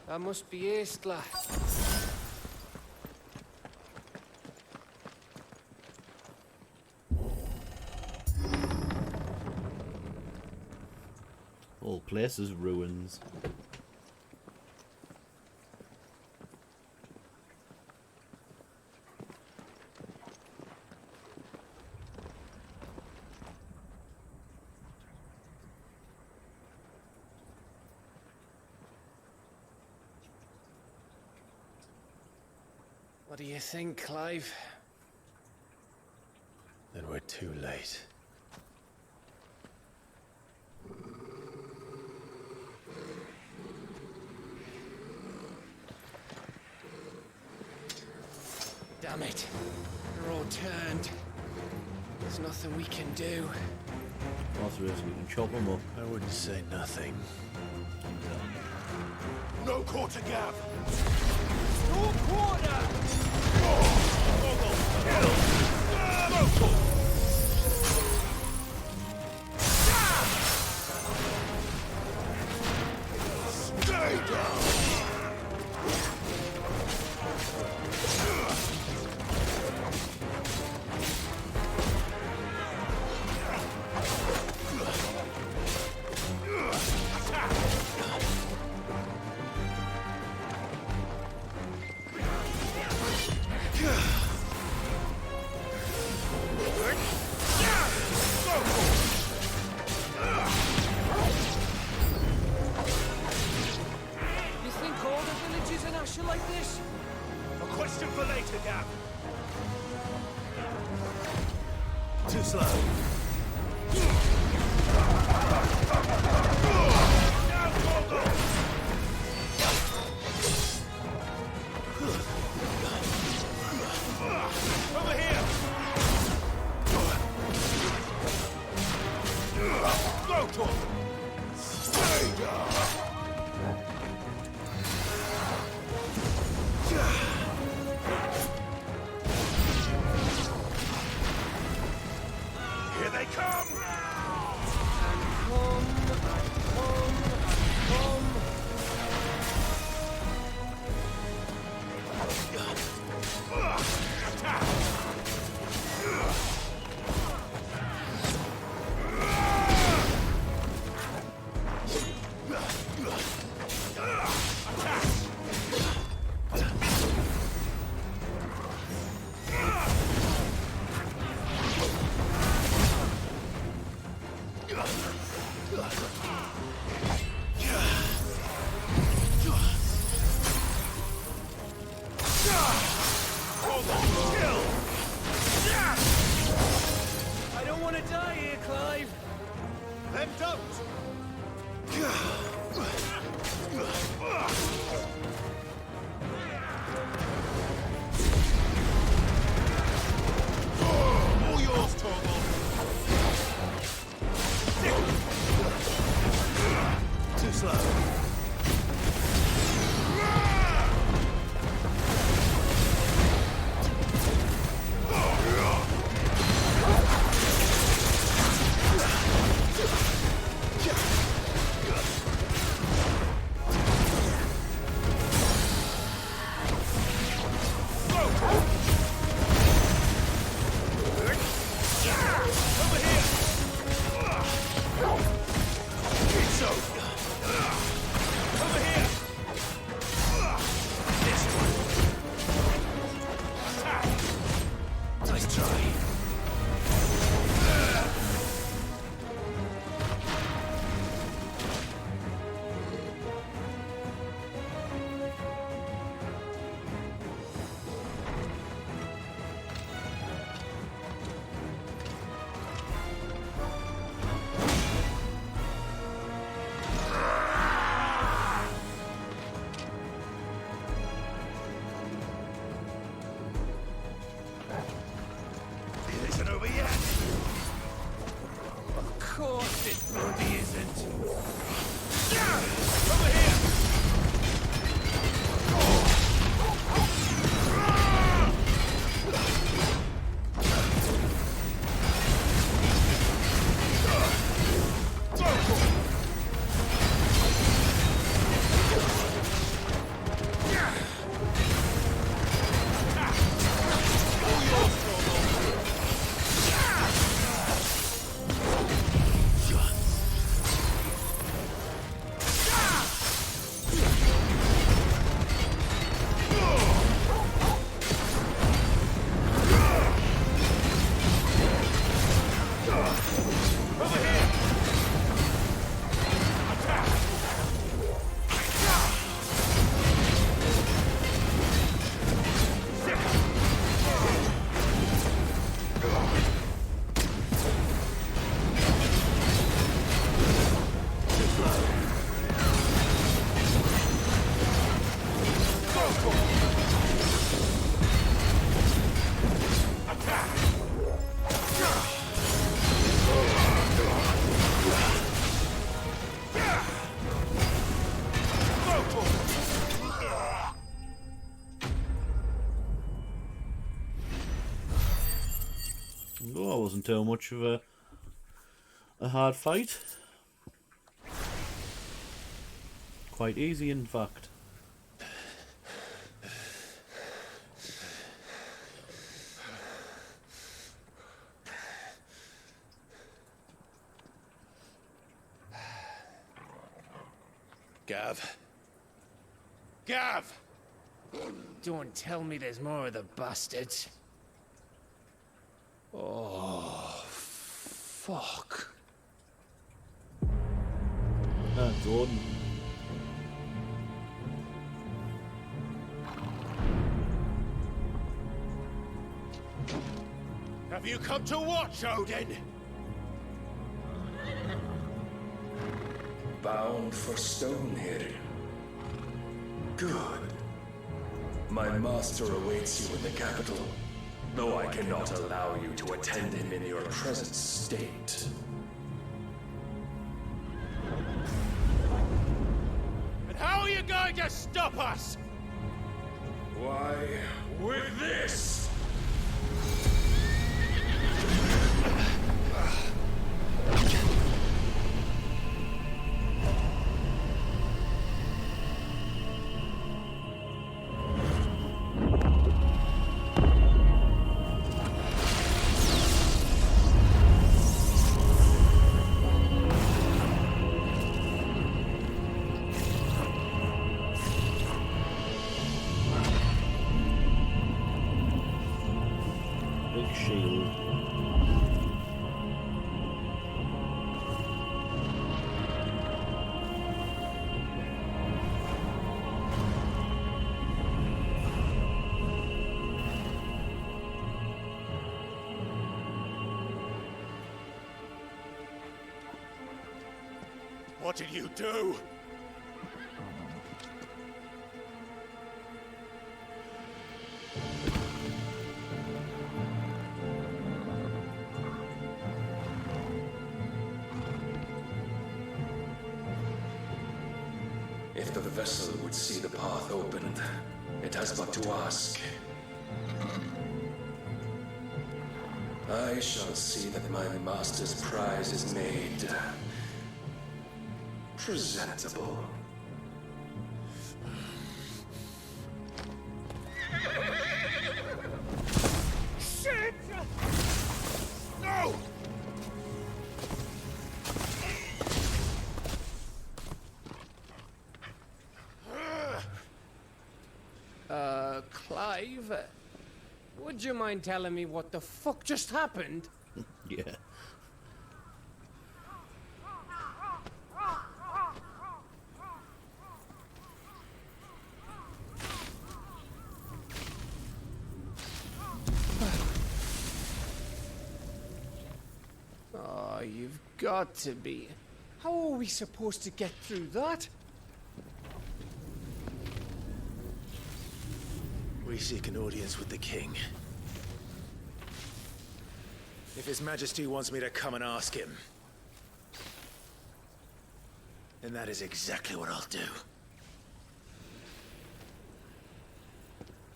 That must be Estla. All places ruins. What do you think, Clive? Then we're too late. Damn it. They're all turned. There's nothing we can do. Also, we can chop them up. I wouldn't say nothing. No quarter gap! No quarter! Stay down! You think all the villages in Ash are like this? A question for later, Gap. Too slow. Now, Torgal! Here they come! I don't want to die here, Clive. Then don't! All yours, Torgal. Too slow. Oh, it wasn't too much of a hard fight. Quite easy, in fact. Gav. Gav! Don't tell me there's more of the bastards. Oh, fuck. Gordon. Have you come to watch, Odin? Bound for Stonehill. Good. My master awaits you in the capital, though I cannot allow you to attend him in your present state. dare stop us? Why, with this! Big shield. What did you do? If the vessel would see the path opened, it has but to ask. I shall see that my master's prize is made presentable. Shit! No! Clive, would you mind telling me what the fuck just happened? Yeah. Oh, you've got to be. How are we supposed to get through that? We seek an audience with the king. If His Majesty wants me to come and ask him, then that is exactly what I'll do.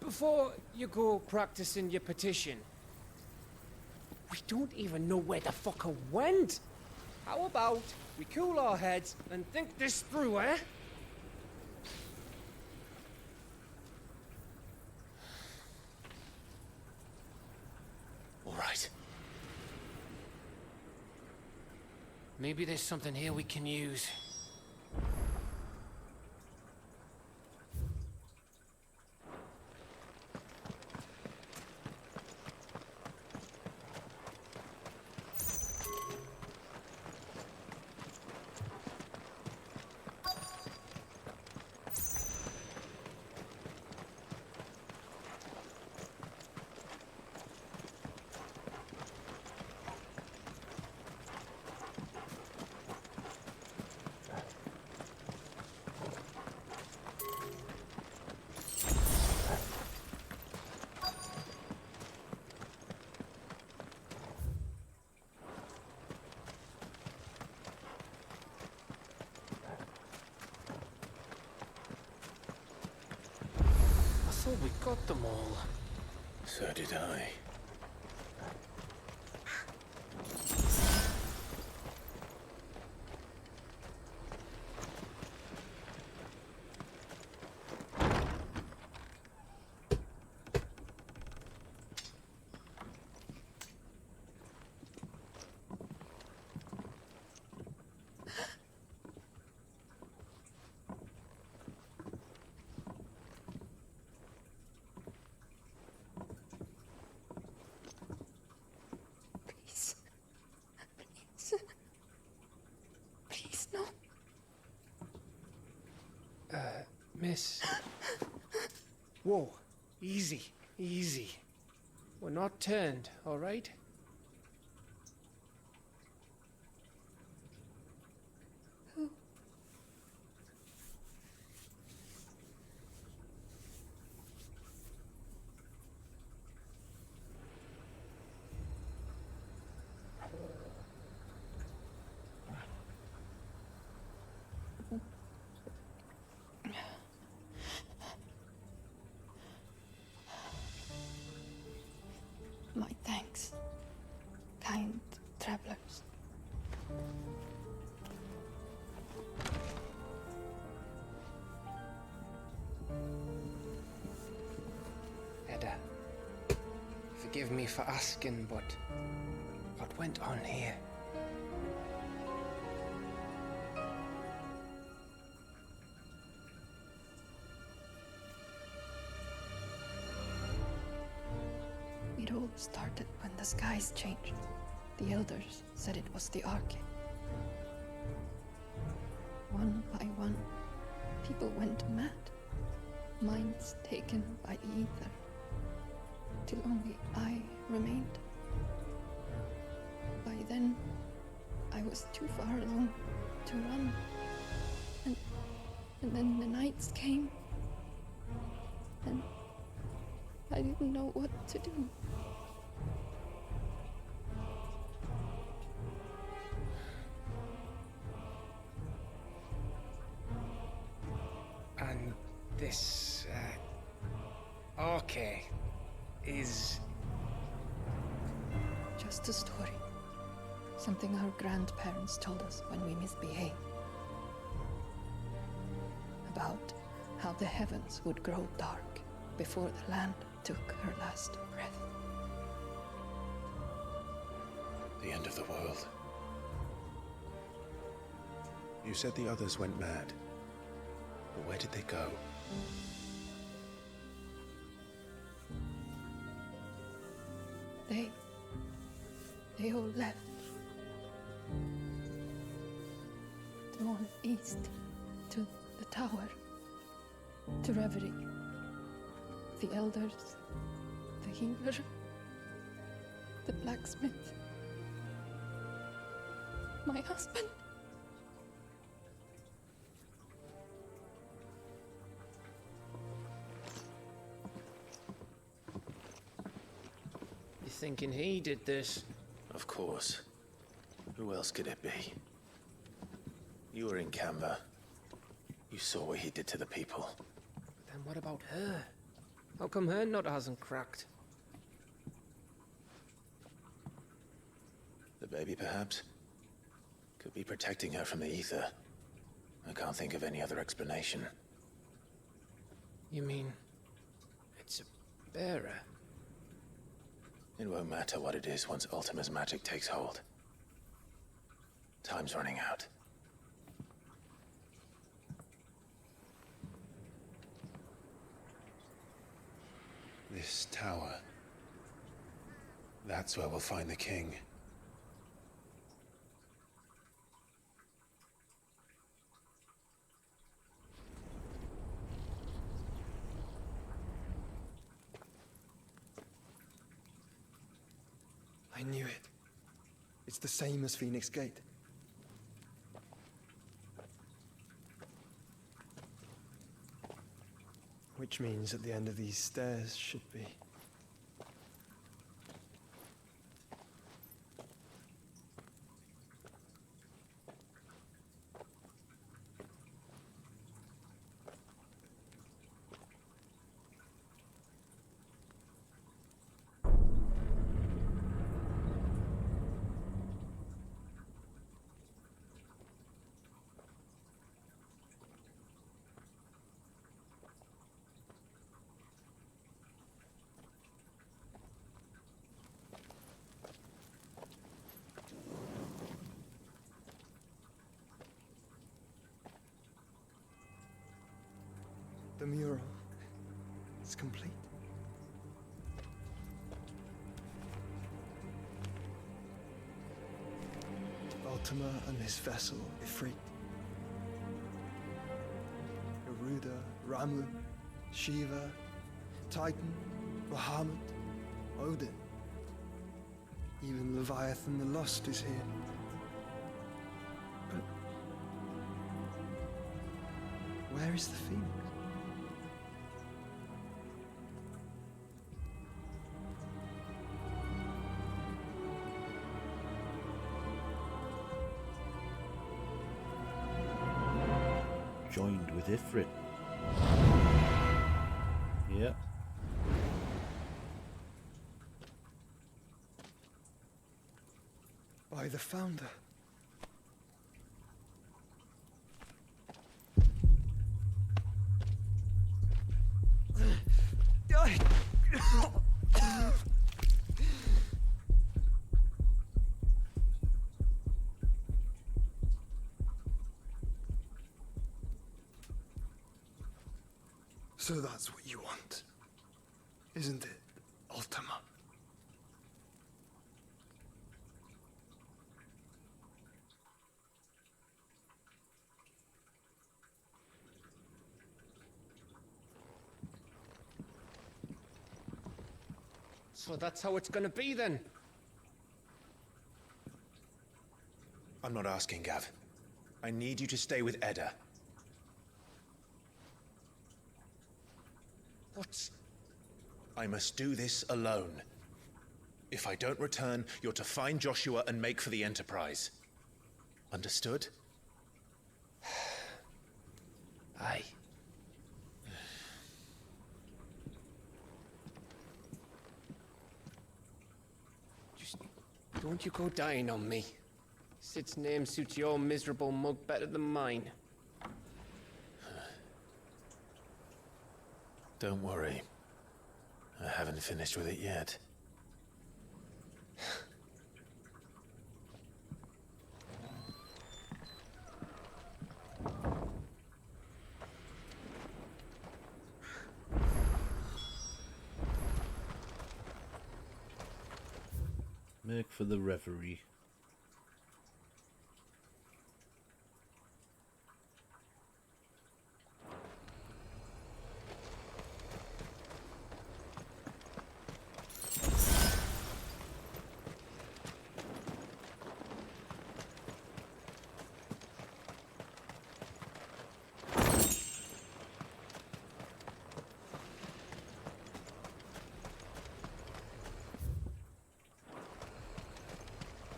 Before you go practicing your petition, we don't even know where the fucker went. How about we cool our heads and think this through, eh? All right. Maybe there's something here we can use. I thought we got them all. So did I. Please, no. Miss. Whoa. Easy. Easy. We're not turned, all right? Who? Forgive me for asking, but what went on here? It all started when the skies changed. The elders said it was the Arche. One by one, people went mad. Minds taken by the ether. Till only I remained. By then, I was too far along to run. And then the nights came. And I didn't know what to do. And this, Arche is... Just a story. Something our grandparents told us when we misbehaved. About how the heavens would grow dark before the land took her last breath. The end of the world. You said the others went mad. But where did they go? They all left. Drawn east to the tower, to reverie. The elders, the healer, the blacksmith, my husband. You thinking he did this? Of course. Who else could it be? You were in Canva. You saw what he did to the people. Then what about her? How come her nut hasn't cracked? The baby, perhaps? Could be protecting her from the ether. I can't think of any other explanation. You mean... it's a bearer? It won't matter what it is once Ultima's magic takes hold. Time's running out. This tower. That's where we'll find the king. I knew it. It's the same as Phoenix Gate. Which means at the end of these stairs should be... The mural is complete. Ultima and his vessel, Ifrit. Garuda, Ramu, Shiva, Titan, Bahamut, Odin. Even Leviathan the Lost is here. But where is the Phoenix? Joined with Ifrit. Yep. By the Founder. So that's what you want, isn't it, Ultima? So that's how it's gonna be then? I'm not asking, Gav. I need you to stay with Edda. What's... I must do this alone. If I don't return, you're to find Joshua and make for the Enterprise. Understood? Aye. Just don't you go dying on me. Sid's name suits your miserable mug better than mine. Don't worry. I haven't finished with it yet. Make for the reverie.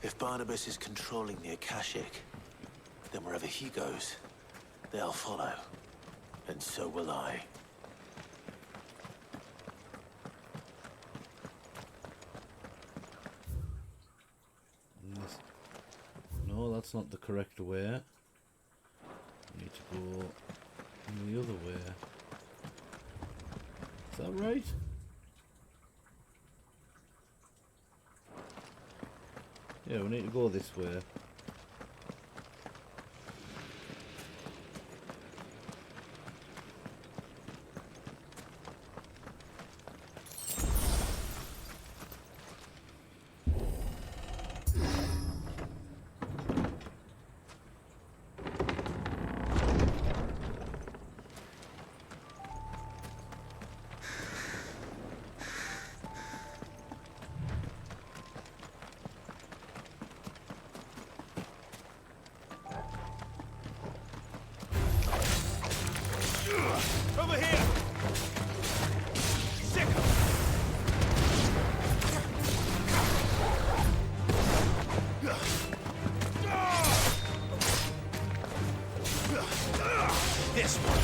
If Barnabas is controlling the Akashic, then wherever he goes, they'll follow. And so will I. No, that's not the correct way. I need to go the other way. Is that right? Yeah, we need to go this way. Over here! Sick! This one!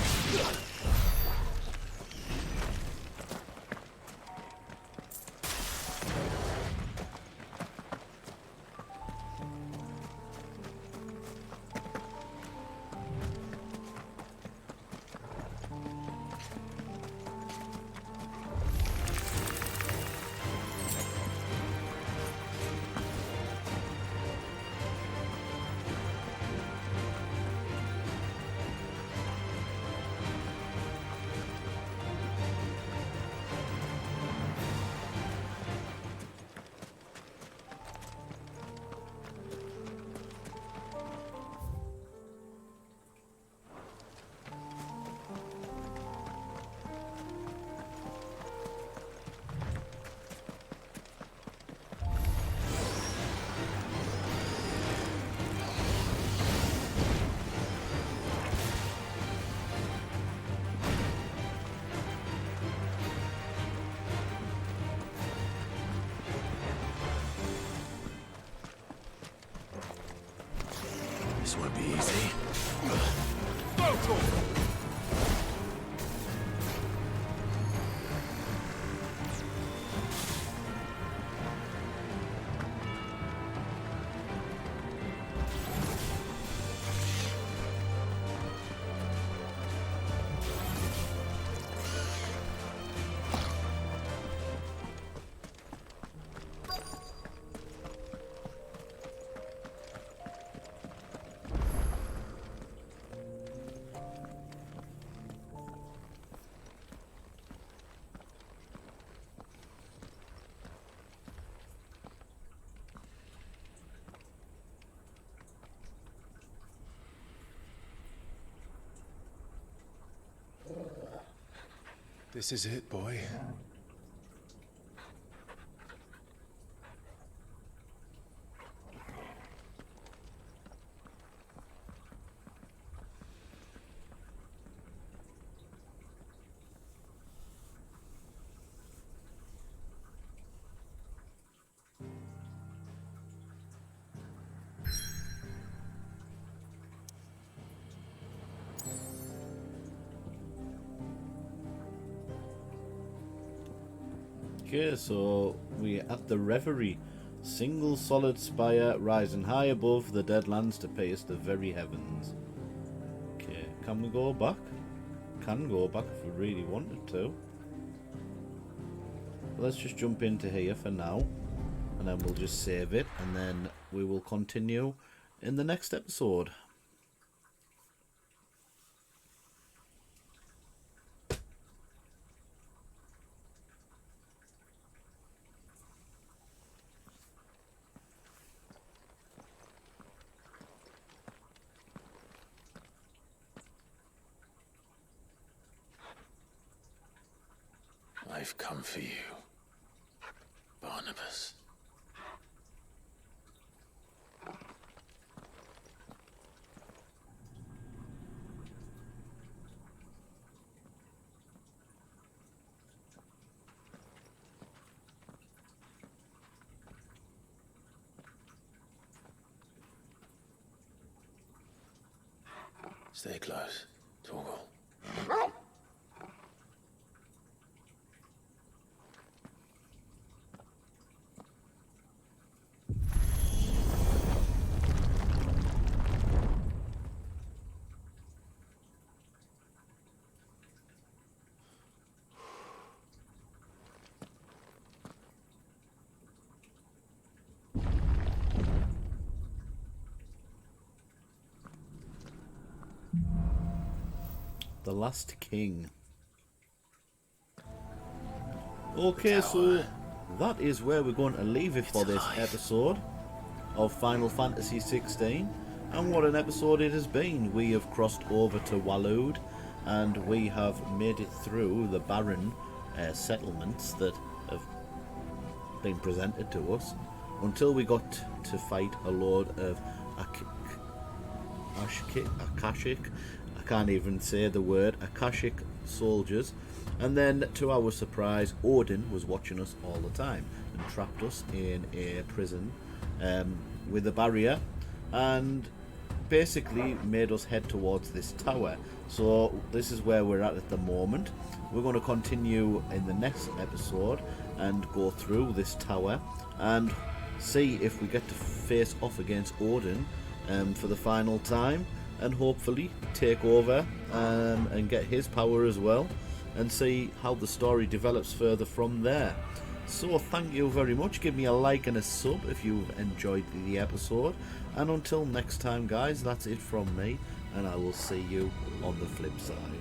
This won't be easy. This is it, boy. Okay, so we're at the Reverie. Single solid spire rising high above the dead lands to pierce the very heavens. Okay, can we go back? Can go back if we really wanted to. Let's just jump into here for now, and then we'll just save it, and then we will continue in the next episode. I've come for you, Barnabas. Stay close, Torgal. The Last King. Okay, so that is where we're going to leave it for this episode of Final Fantasy XVI. And what an episode it has been. We have crossed over to Waloed, and we have made it through the barren settlements that have been presented to us, until we got to fight a load of Akashic, I can't even say the word, Akashic soldiers. And then, to our surprise, Odin was watching us all the time and trapped us in a prison with a barrier, and basically made us head towards this tower. So this is where we're at the moment. We're going to continue in the next episode and go through this tower and see if we get to face off against Odin for the final time, and hopefully take over and get his power as well, and see how the story develops further from there. So thank you very much. Give me a like and a sub if you've enjoyed the episode, and until next time guys, that's it from me, and I will see you on the flip side.